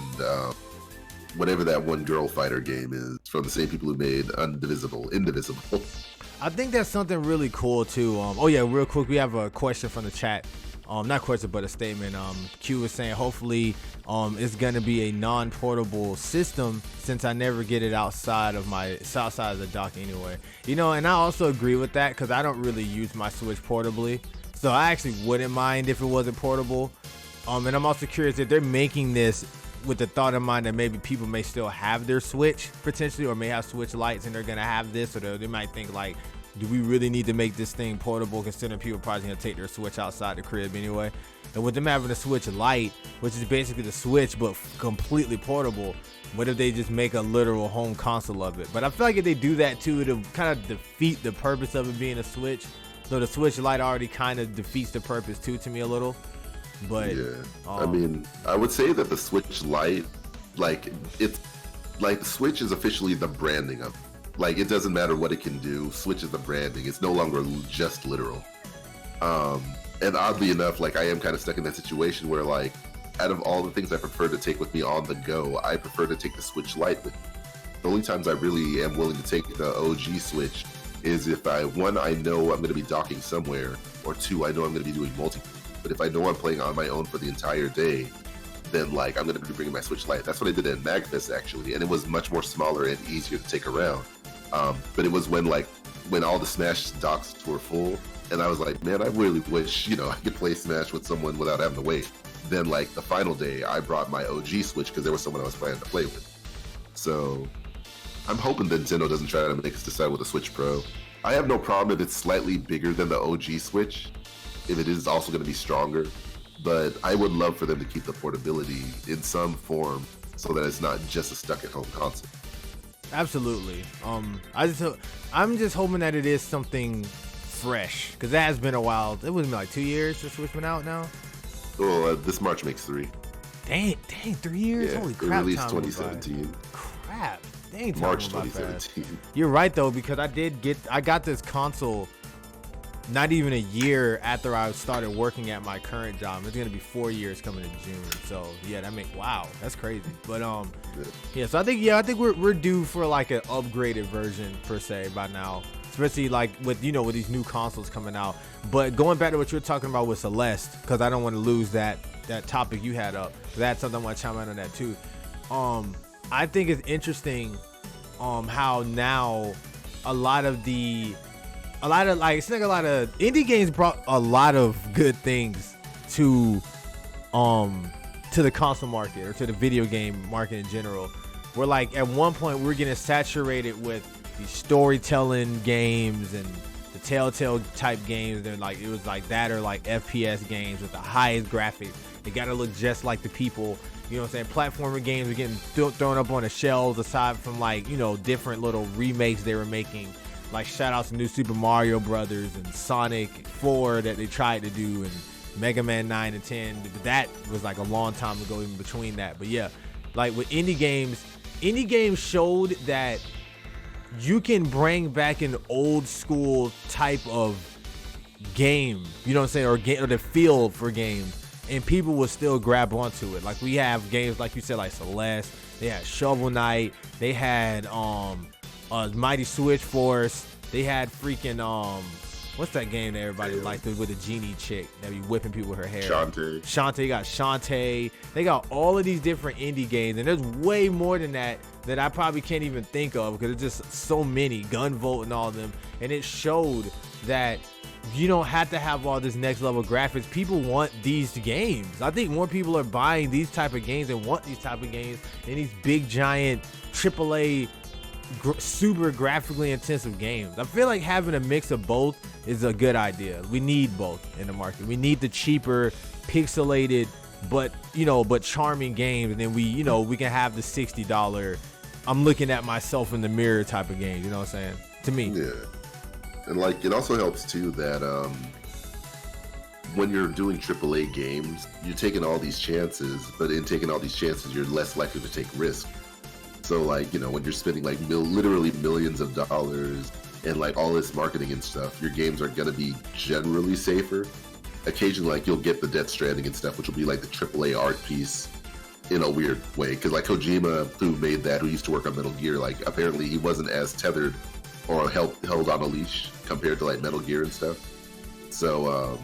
whatever that one girl fighter game is from the same people who made Indivisible. I think that's something really cool too. Oh yeah, real quick, we have a question from the chat. Not question, but a statement. Q was saying hopefully it's gonna be a non-portable system, since I never get it outside of the dock anyway. You know, and I also agree with that, because I don't really use my Switch portably, so I actually wouldn't mind if it wasn't portable. And I'm also curious if they're making this with the thought in mind that maybe people may still have their Switch potentially, or may have Switch Lites and they're gonna have this, or they might think like, do we really need to make this thing portable, considering people probably gonna take their Switch outside the crib anyway? And with them having a Switch Lite, which is basically the Switch but completely portable, what if they just make a literal home console of it? But I feel like if they do that too, it'll kind of defeat the purpose of it being a Switch. So the Switch Lite already kind of defeats the purpose too, to me, a little. But yeah, I mean, I would say that the Switch Lite, like, it's like the Switch is officially the branding of it. Like, it doesn't matter what it can do. Switch is the branding. It's no longer just literal. And oddly enough, like, I am kind of stuck in that situation where, like, out of all the things I prefer to take with me on the go, I prefer to take the Switch Lite with me. The only times I really am willing to take the OG Switch is if I know I'm going to be docking somewhere, or two, I know I'm going to be doing multiplayer. But if I know I'm playing on my own for the entire day, then like I'm going to be bringing my Switch Lite. That's what I did at MagFest actually, and it was much more smaller and easier to take around. But it was when all the Smash docks were full, and I was like, man, I really wish I could play Smash with someone without having to wait. Then like the final day, I brought my OG Switch because there was someone I was planning to play with. So I'm hoping that Nintendo doesn't try to make us decide with a Switch Pro. I have no problem if it's slightly bigger than the OG Switch, if it is also going to be stronger, but I would love for them to keep the portability in some form so that it's not just a stuck-at-home console. Absolutely. I'm just hoping that it is something fresh, because that has been a while. It was like 2 years since Switch been out now. Well, this March makes 3. Dang, 3 years. Yeah, holy crap! It released 2017. Crap. Dang, March 2017. Fast. You're right though, because I got this console not even a year after I started working at my current job. It's gonna be 4 years coming in June. So yeah, wow, that's crazy. But yeah. So I think we're due for like an upgraded version per se by now, especially like with these new consoles coming out. But going back to what you were talking about with Celeste, because I don't want to lose that topic you had up. That's something I want to chime in on that too. I think it's interesting how now a lot of indie games brought a lot of good things to the console market, or to the video game market in general. We're like, at one point we were getting saturated with these storytelling games and the Telltale type games. And like, it was like that, or like FPS games with the highest graphics. They gotta look just like the people. You know what I'm saying? Platformer games were getting thrown up on the shelves, aside from like, different little remakes they were making. Like, shout out to New Super Mario Brothers and Sonic 4 that they tried to do, and Mega Man 9 and 10. But that was like a long time ago, even between that. But yeah, like with indie games showed that you can bring back an old school type of game, you know what I'm saying, or the feel for games, and people will still grab onto it. Like, we have games like you said, like Celeste. They had Shovel Knight. They had Mighty Switch Force. They had freaking what's that game that everybody liked with the genie chick that be whipping people with her hair? Shantae. You got Shantae. They got all of these different indie games, and there's way more than that I probably can't even think of, because it's just so many. Gunvolt and all of them. And it showed that you don't have to have all this next level graphics. People want these games. I think more people are buying these type of games and want these type of games than these big giant AAA super graphically intensive games. I feel like having a mix of both is a good idea. We need both in the market. We need the cheaper, pixelated, but charming games, and then we can have the $60 I'm looking at myself in the mirror type of games. You know what I'm saying? To me. Yeah, and like it also helps too that when you're doing AAA games, you're taking all these chances, but in taking all these chances, you're less likely to take risk. So like, you know, when you're spending like literally millions of dollars and like all this marketing and stuff, your games are gonna be generally safer. Occasionally, like you'll get the Death Stranding and stuff, which will be like the AAA art piece in a weird way. Because like Kojima, who made that, who used to work on Metal Gear, like apparently he wasn't as tethered or held on a leash compared to like Metal Gear and stuff. So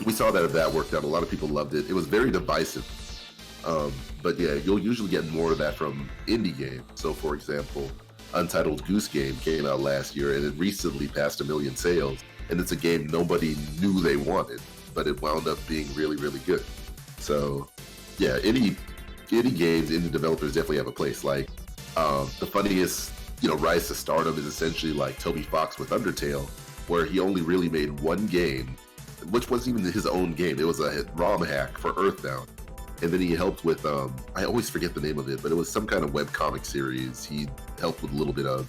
we saw that worked out. A lot of people loved it. It was very divisive. But yeah, you'll usually get more of that from indie games. So for example, Untitled Goose Game came out last year and it recently passed 1 million sales. And it's a game nobody knew they wanted, but it wound up being really, really good. So yeah, indie games, indie developers definitely have a place. Like the funniest, you know, rise to stardom is essentially like Toby Fox with Undertale, where he only really made one game, which wasn't even his own game. It was a ROM hack for Earthbound. And then he helped with, I always forget the name of it, but it was some kind of webcomic series he helped with a little bit of.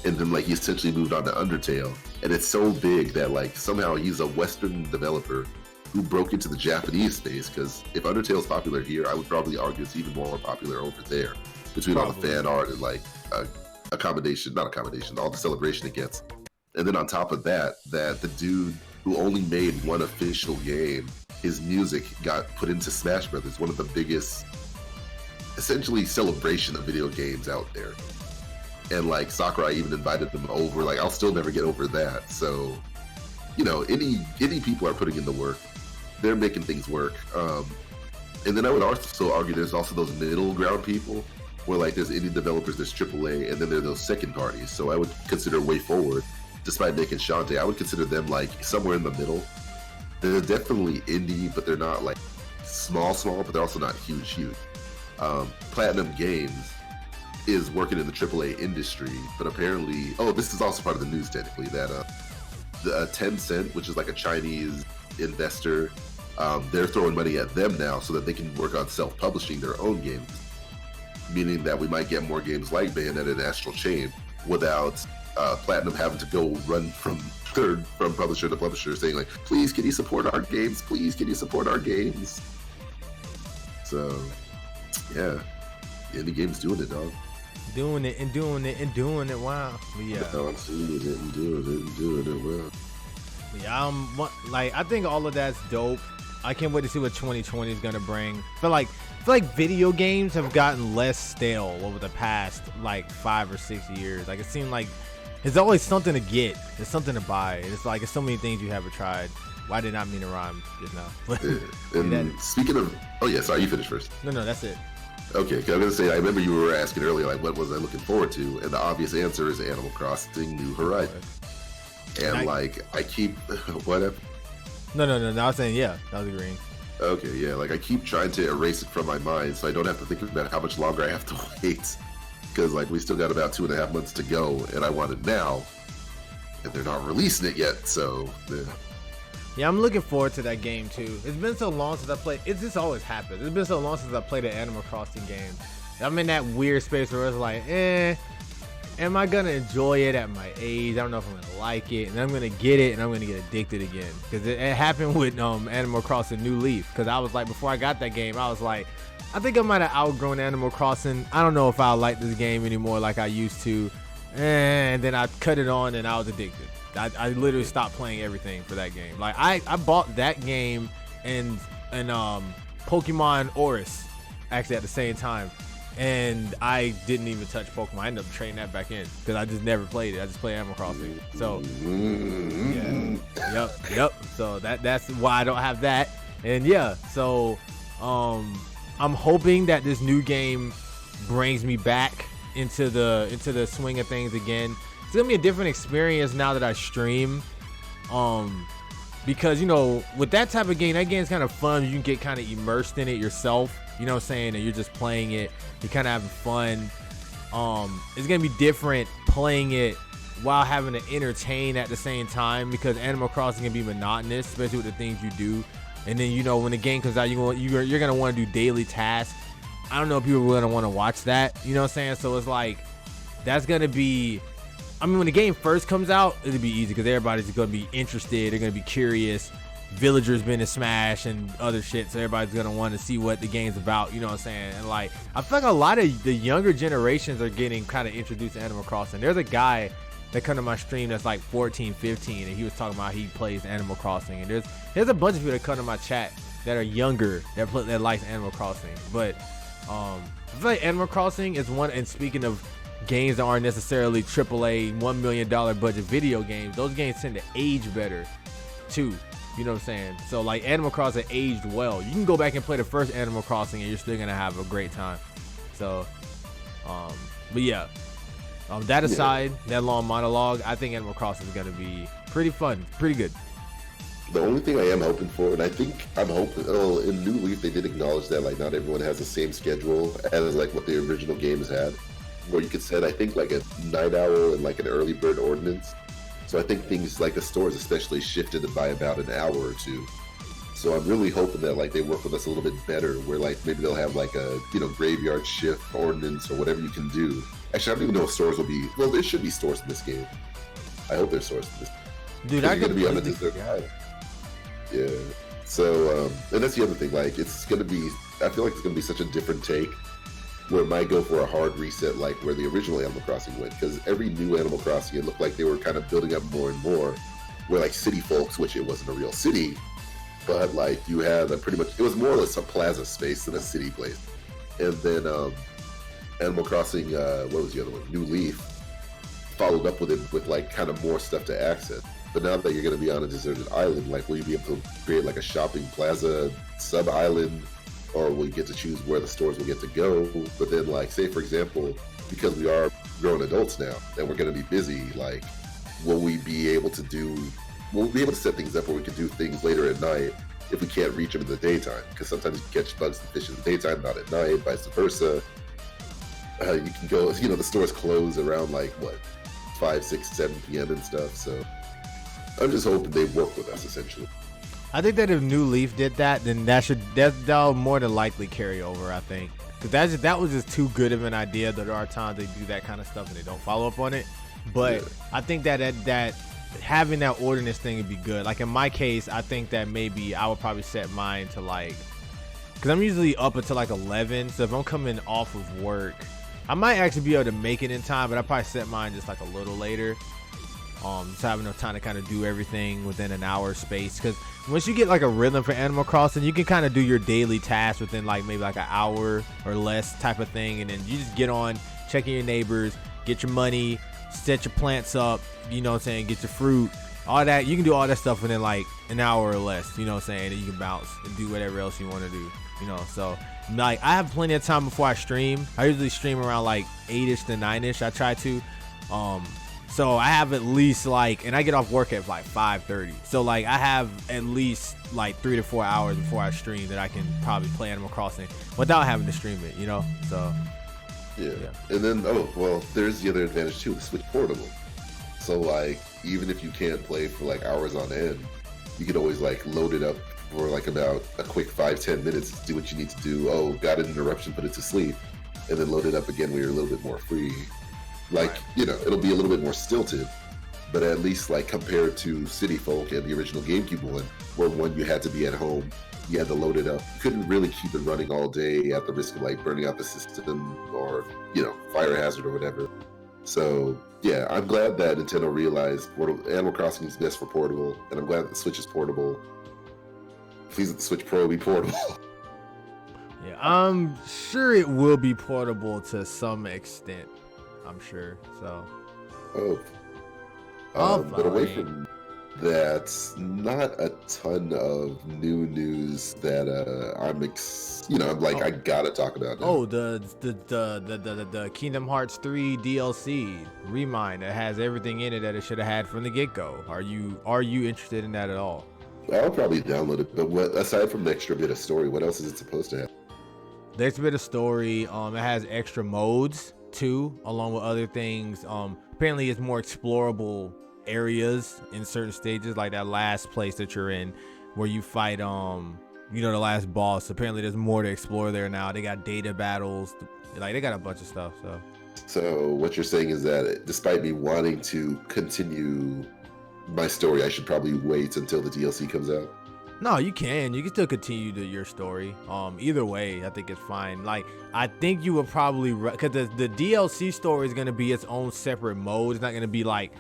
And then like he essentially moved on to Undertale. And it's so big that like somehow he's a Western developer who broke into the Japanese space, because if Undertale's popular here, I would probably argue it's even more popular over there, between all the fan art and like not accommodation, all the celebration it gets. And then on top of that, the dude who only made one official game, his music got put into Smash Brothers, one of the biggest, essentially, celebration of video games out there. And like Sakurai even invited them over. Like I'll still never get over that. So, you know, any people are putting in the work. They're making things work. And then I would also argue there's also those middle ground people, where like there's indie developers, there's AAA, and then there are those second parties. So I would consider Way Forward, despite Nick and Shantae, I would consider them like somewhere in the middle. They're definitely indie, but they're not like small, but they're also not huge. Platinum Games is working in the AAA industry, but apparently, this is also part of the news technically, that the Tencent, which is like a Chinese investor, they're throwing money at them now so that they can work on self-publishing their own games, meaning that we might get more games like Bayonetta and Astral Chain without Platinum having to go run from publisher to publisher saying like, please can you support our games, please can you support our games. So yeah, indie games doing it, dog. Doing it, wow. But yeah, I'm seeing it and doing it well. Yeah, I think all of that's dope. I can't wait to see what 2020 is gonna bring. I feel like video games have gotten less stale over the past like 5 or 6 years. Like it seemed like there's always something to get, there's something to buy. It's like it's so many things you haven't tried. Well, I did not mean to rhyme just now. And speaking of, sorry, you finish first. No, that's it. Okay, because I was gonna say, I remember you were asking earlier, like, what was I looking forward to? And the obvious answer is Animal Crossing New Horizons. And I keep whatever. No. I was saying that was agreeing. Okay, yeah, like I keep trying to erase it from my mind, so I don't have to think about how much longer I have to wait. Because like we still got about 2.5 months to go, and I want it now, and they're not releasing it yet. So yeah, I'm looking forward to that game too. It's been so long since I played. This always happens. It's been so long since I played an Animal Crossing game. I'm in that weird space where it's like, am I gonna enjoy it at my age? I don't know if I'm gonna like it, and I'm gonna get it, and I'm gonna get addicted again. Because it happened with Animal Crossing New Leaf. Because I was like, before I got that game, I was like, I think I might have outgrown Animal Crossing. I don't know if I like this game anymore like I used to. And then I cut it on, and I was addicted. I literally stopped playing everything for that game. Like I bought that game and Pokemon Oris actually at the same time. And I didn't even touch Pokemon. I ended up trading that back in because I just never played it. I just played Animal Crossing. So, yeah, yep. So that's why I don't have that. And yeah, so I'm hoping that this new game brings me back into the swing of things again. It's gonna be a different experience now that I stream. Because with that type of game, that game's kind of fun. You can get kind of immersed in it yourself. You know what I'm saying? And you're just playing it. You're kind of having fun. It's going to be different playing it while having to entertain at the same time, because Animal Crossing can be monotonous, especially with the things you do. And then, when the game comes out, you're going to want to do daily tasks. I don't know if people are gonna want to watch that. You know what I'm saying? So it's like that's gonna be. I mean, when the game first comes out, it'll be easy because everybody's gonna be interested. They're gonna be curious. Villagers been in Smash and other shit, so everybody's gonna want to see what the game's about. You know what I'm saying? And like, I feel like a lot of the younger generations are getting kind of introduced to Animal Crossing. There's a guy that come to my stream that's like 14, 15, and he was talking about he plays Animal Crossing. And there's a bunch of people that come to my chat that are younger that likes Animal Crossing. But I feel like Animal Crossing is one. And speaking of games that aren't necessarily AAA $1 million budget video games, those games tend to age better too. You know what I'm saying? So like Animal Crossing aged well. You can go back and play the first Animal Crossing and you're still gonna have a great time. So but yeah, that aside, that long monologue, I think Animal Crossing is gonna be pretty fun, pretty good. The only thing I am hoping for, and I'm hoping, in New Leaf they did acknowledge that like not everyone has the same schedule as like what the original games had, where you could set I think like a night owl and like an early bird ordinance. So I think things like the stores especially shifted by about an hour or two. So I'm really hoping that like they work with us a little bit better, where like maybe they'll have like a graveyard shift ordinance or whatever you can do. Actually, I don't even know if stores will be. Well, there should be stores in this game. I hope there's stores in this. Dude, I'm gonna be on a deserted island. Yeah. So and that's the other thing. Like it's gonna be. I feel like it's gonna be such a different take, where it might go for a hard reset, like where the original Animal Crossing went. Because every new Animal Crossing, it looked like they were kind of building up more and more. Where like City Folks, which it wasn't a real city, but like you had a pretty much, it was more or less a plaza space than a city place. And then Animal Crossing, what was the other one? New Leaf followed up with it with like kind of more stuff to access. But now that you're going to be on a deserted island, like will you be able to create like a shopping plaza sub island, or will you get to choose where the stores will get to go? But then like say for example, because we are grown adults now and we're going to be busy, like will we be able to set things up where we can do things later at night if we can't reach them in the daytime? Because sometimes you catch bugs and fish in the daytime, not at night, vice versa. You can go, the stores close around like 5, 6, 7 p.m. and stuff. So I'm just hoping they work with us essentially. I think that if New Leaf did that, then that'll more than likely carry over. I think because that was just too good of an idea. That there are times they do that kind of stuff and they don't follow up on it. But yeah. I think that having that ordinance thing would be good. Like in my case, I think that maybe I would probably set mine to like, because I'm usually up until like 11. So if I'm coming off of work, I might actually be able to make it in time, but I probably set mine just like a little later. Just have enough time to kind of do everything within an hour space. Because once you get like a rhythm for Animal Crossing, you can kind of do your daily tasks within like maybe like an hour or less type of thing. And then you just get on, check in your neighbors, get your money, set your plants up, you know what I'm saying, get your fruit, all that. You can do all that stuff within like an hour or less, you know what I'm saying, and you can bounce and do whatever else you want to do, so like I have plenty of time before I stream. I usually stream around like 8ish to 9ish. I try to so I have at least like, and I get off work at like 5:30, so like I have at least like 3 to 4 hours before I stream that I can probably play Animal Crossing without having to stream it, so yeah. And then there's the other advantage too, the Switch Portable. So like even if you can't play for like hours on end, you can always like load it up for like about a quick 5-10 minutes, do what you need to do. Got an interruption, put it to sleep, and then load it up again when you're a little bit more free. Like it'll be a little bit more stilted, but at least like compared to City Folk and the original GameCube one, where one you had to be at home, you had to load it up. You couldn't really keep it running all day at the risk of like burning out the system or fire hazard or whatever. So yeah, I'm glad that Nintendo realized Animal Crossing is best for portable, and I'm glad that the Switch is portable. Please let the Switch Pro be portable. Yeah, I'm sure it will be portable to some extent. I'm sure. So. But away from that, not a ton of new news that I gotta talk about now. The Kingdom Hearts 3 DLC Remind that has everything in it that it should have had from the get-go. Are you interested in that at all? I'll probably download it, but aside from the extra bit of story, what else is it supposed to have? The extra bit of story, it has extra modes too, along with other things. Apparently it's more explorable areas in certain stages, like that last place that you're in where you fight you know, the last boss. Apparently there's more to explore there now. They got data battles, like they got a bunch of stuff. So what you're saying is that despite me wanting to continue my story, I should probably wait until the DLC comes out. No, you can still continue your story. Either way, I think it's fine. Like, I think you would probably, because the DLC story is going to be its own separate mode. It's not going to be like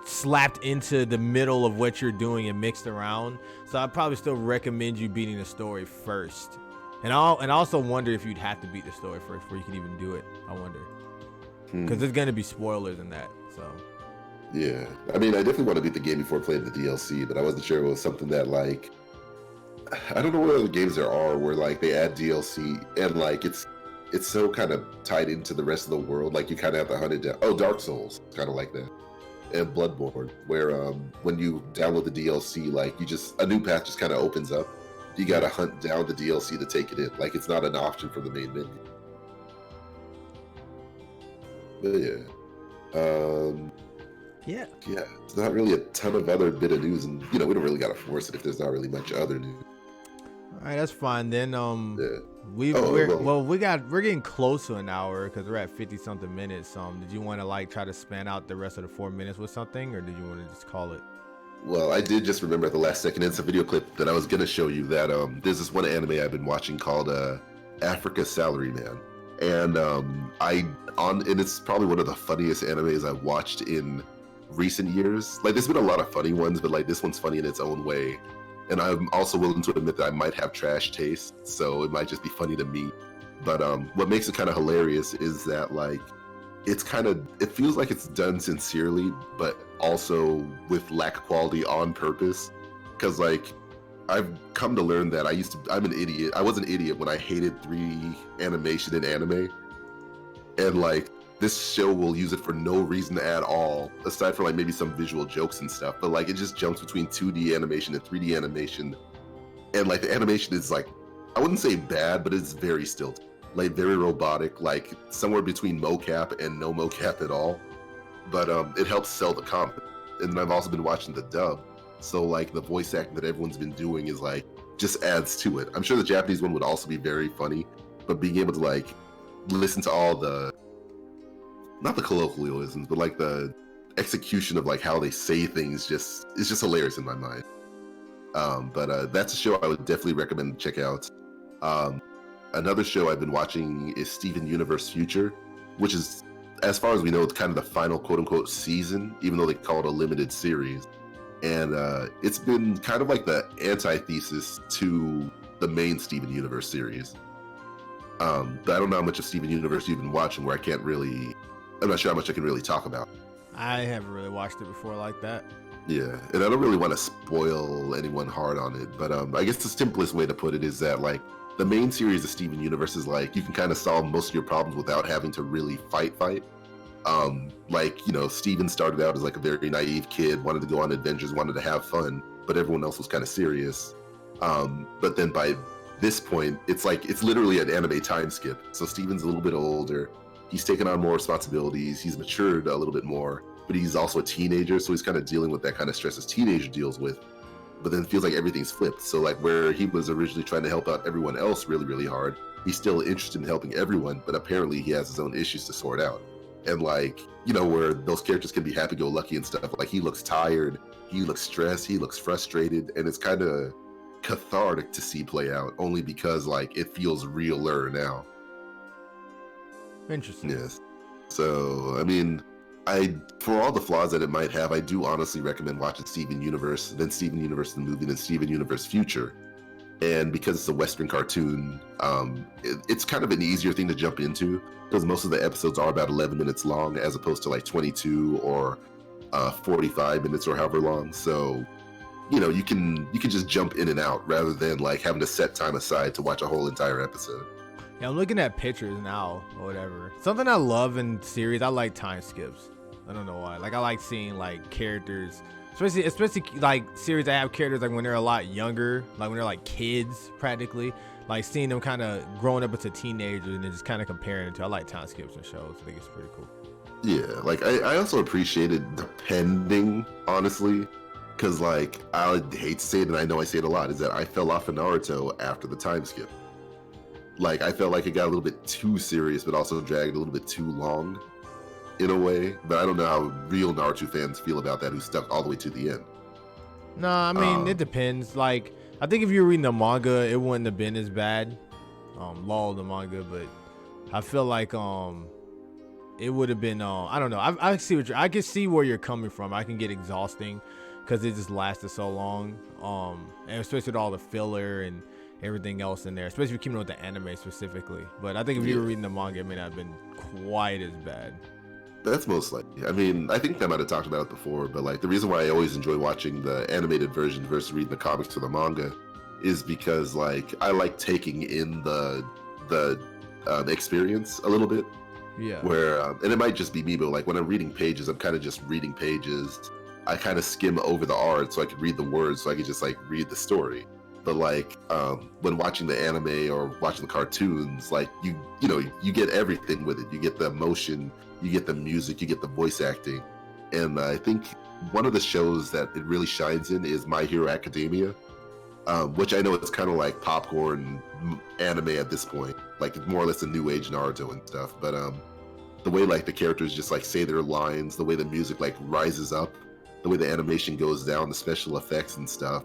slapped into the middle of what you're doing and mixed around. So I'd probably still recommend you beating the story first. And I also wonder if you'd have to beat the story first before you can even do it. I wonder, because there's going to be spoilers in that. So yeah, I mean, I definitely want to beat the game before playing the DLC, but I wasn't sure it was something that, like, I don't know what other games there are where like they add DLC and like it's so kind of tied into the rest of the world, like you kind of have to hunt it down. Oh, Dark Souls, kind of like that, and Bloodborne, where when you download the DLC, like a new path just kind of opens up. You gotta hunt down the DLC to take it in. Like it's not an option from the main menu. But yeah, it's not really a ton of other bit of news, and you know we don't really gotta force it if there's not really much other news. All right, that's fine. Then Yeah. we're getting close to an hour because we're at 50 something minutes. Did you want to like try to span out the rest of the 4 minutes with something, or did you want to just call it? Well, I did just remember at the last second, it's a video clip that I was gonna show you that there's this one anime I've been watching called Africa Salaryman, and and it's probably one of the funniest animes I've watched in recent years. Like there's been a lot of funny ones, but like this one's funny in its own way. And I'm also willing to admit that I might have trash taste, so it might just be funny to me. But what makes it kind of hilarious is that like it feels like it's done sincerely, but also with lack of quality on purpose. Because like I've come to learn that I'm an idiot. I was an idiot when I hated 3D animation in anime, and like this show will use it for no reason at all, aside from like maybe some visual jokes and stuff. But like it just jumps between 2D animation and 3D animation, and like the animation is like, I wouldn't say bad, but it's very stilted, like very robotic, like somewhere between mocap and no mocap at all. But it helps sell the comic. And then I've also been watching the dub, so like the voice acting that everyone's been doing is like just adds to it. I'm sure the Japanese one would also be very funny, but being able to like listen to all the, not the colloquialisms, but like the execution of like how they say things, it's just hilarious in my mind. But that's a show I would definitely recommend to check out. Another show I've been watching is Steven Universe Future, which is, as far as we know, it's kind of the final quote-unquote season, even though they call it a limited series. And it's been kind of like the antithesis to the main Steven Universe series. But I don't know how much of Steven Universe you've been watching, where I'm not sure how much I can really talk about. I haven't really watched it before like that. Yeah, and I don't really want to spoil anyone hard on it, but I guess the simplest way to put it is that like the main series of Steven Universe is like you can kind of solve most of your problems without having to really fight. Like, you know, Steven started out as like a very naive kid, wanted to go on adventures, wanted to have fun, but everyone else was kind of serious. But then by this point, it's literally an anime time skip. So Steven's a little bit older. He's taken on more responsibilities. He's matured a little bit more, but he's also a teenager. So he's kind of dealing with that kind of stress as teenager deals with, but then it feels like everything's flipped. So like where he was originally trying to help out everyone else really, really hard, he's still interested in helping everyone, but apparently he has his own issues to sort out. And like, you know, where those characters can be happy-go-lucky and stuff, like he looks tired, he looks stressed, he looks frustrated, and it's kind of cathartic to see play out, only because like it feels realer now. Interesting. Yes. So I mean, for all the flaws that it might have, I do honestly recommend watching Steven Universe, then Steven Universe the movie, then Steven Universe Future. And because it's a Western cartoon, it's kind of an easier thing to jump into, because most of the episodes are about 11 minutes long, as opposed to like 22 or 45 minutes or however long. So, you know, you can just jump in and out rather than like having to set time aside to watch a whole entire episode. Yeah, I'm looking at pictures now or whatever. Something I love in series, I like time skips. I don't know why. Like I like seeing like characters, especially like series that have characters like when they're a lot younger, like when they're like kids practically. Like seeing them kind of growing up into teenagers and then just kind of comparing it to. I like time skips and shows. I think it's pretty cool. Yeah, like I also appreciated, depending, honestly, Because, like, I hate to say it, and I know I say it a lot, is that I fell off of Naruto after the time skip. Like, I felt like it got a little bit too serious, but also dragged a little bit too long in a way. But I don't know how real Naruto fans feel about that who stuck all the way to the end. No, I mean, it depends. Like, I think if you were reading the manga, it wouldn't have been as bad. Lol, the manga, but I feel like it would have been I don't know. I see what I can see where you're coming from. I can get exhausting because it just lasted so long. And especially with all the filler and everything else in there, especially if you're keeping with the anime specifically. But I think if you were reading the manga, it may not have been quite as bad. That's most likely. I mean, I think I might have talked about it before, but like the reason why I always enjoy watching the animated version versus reading the comics or the manga is because like I like taking in the experience a little bit. Yeah. Where and it might just be me, but like when I'm reading pages, I'm kind of just reading pages. I kind of skim over the art so I could read the words, so I could just like read the story. But like when watching the anime or watching the cartoons, like you know you get everything with it. You get the emotion, you get the music, you get the voice acting, and I think one of the shows that it really shines in is My Hero Academia, which I know it's kind of like popcorn anime at this point, like it's more or less a new age Naruto and stuff. But the way like the characters just like say their lines, the way the music like rises up, the way the animation goes down, the special effects and stuff.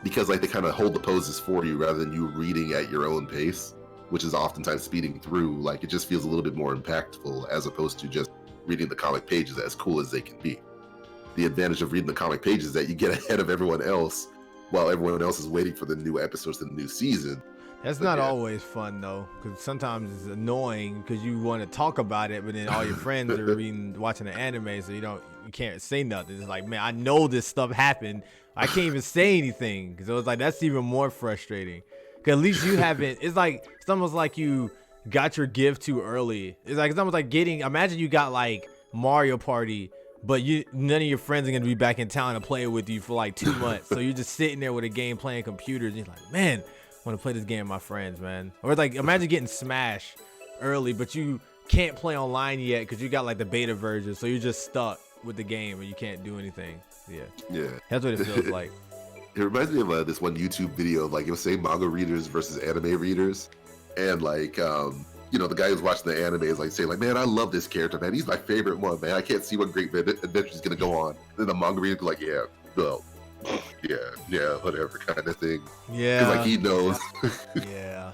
Because like they kind of hold the poses for you rather than you reading at your own pace, which is oftentimes speeding through. Like it just feels a little bit more impactful as opposed to just reading the comic pages, as cool as they can be. The advantage of reading the comic pages is that you get ahead of everyone else while everyone else is waiting for the new episodes of the new season. That's not always fun though, because sometimes it's annoying because you want to talk about it, but then all your friends are watching the anime, so you can't say nothing. It's like, man, I know this stuff happened. I can't even say anything. So it's like that's even more frustrating. Cause at least you haven't. It's almost like you got your gift too early. It's almost like imagine you got like Mario Party, but none of your friends are gonna be back in town to play with you for like 2 months. So you're just sitting there with a game playing computers. And you're like, man, I want to play this game with my friends, man. Or like imagine getting Smash early, but you can't play online yet because you got like the beta version. So you're just stuck with the game and you can't do anything. Yeah, that's what it feels like. It reminds me of this one YouTube video of like it was saying manga readers versus anime readers, and like the guy who's watching the anime is like saying like, man, I love this character, man, he's my favorite one, man, I can't see what great adventure is gonna go on. Then the manga reader like, yeah, well, yeah, whatever kind of thing. Yeah, like he knows. yeah.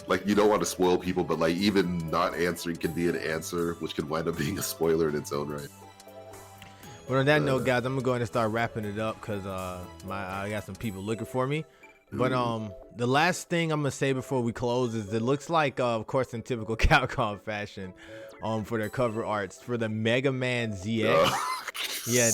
Like you don't want to spoil people, but like even not answering can be an answer, which can wind up being a spoiler in its own right. But on that note, guys, I'm gonna go ahead and start wrapping it up because I got some people looking for me. But the last thing I'm gonna say before we close is it looks like, of course, in typical Capcom fashion, for their cover arts for the Mega Man ZX. Yeah,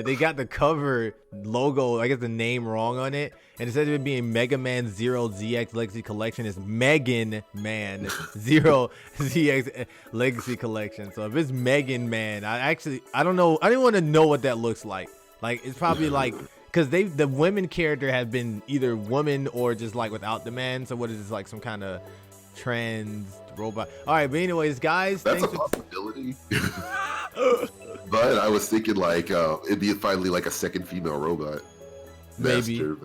they got the cover logo, I guess the name wrong on it, and instead of it being Mega Man Zero ZX Legacy Collection, it's Megan Man Zero ZX Legacy Collection. So if it's Megan Man, I don't know. I didn't want to know what that looks like. Like it's probably like because the women character has been either woman or just like without the man. So what is this, like some kind of trans robot? All right, but anyways, guys, that's a possibility. But I was thinking like it'd be finally like a second female robot. Maybe. Master,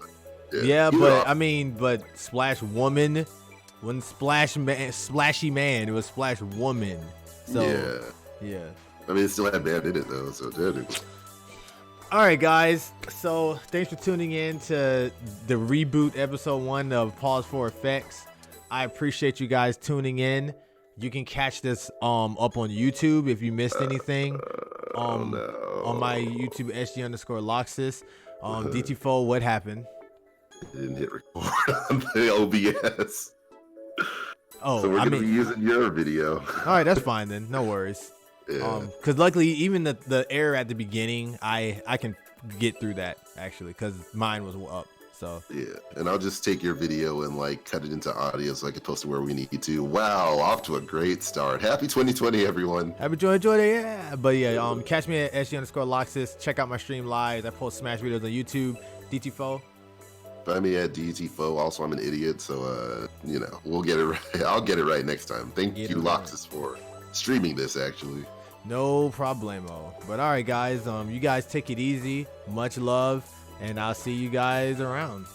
but I mean, but Splash Woman wasn't Splashy Man. It was Splash Woman. So yeah. I mean, it still had man in it though, so technically. All right, guys. So thanks for tuning in to the Reboot episode 1 of P4FX. I appreciate you guys tuning in. You can catch this up on YouTube if you missed anything. On my YouTube SG_LoXus. DT-Faux, what happened? It didn't hit record on the OBS. Oh, so we're gonna be using your video. All right, that's fine then. No worries. Yeah. Because luckily, even the error at the beginning, I can get through that actually, because mine was up. So yeah, and I'll just take your video and like cut it into audio so I can post it where we need to. Wow, off to a great start. Happy 2020, everyone. Happy 2020, yeah. But yeah, catch me at SG_LoXus. Check out my stream live. I post Smash videos on YouTube. DT-Faux. Find me at DT-Faux. Also, I'm an idiot, so we'll get it right. I'll get it right next time. Thank you, LoXus, for streaming this. Actually, No problemo. But all right, guys, you guys take it easy. Much love, and I'll see you guys around.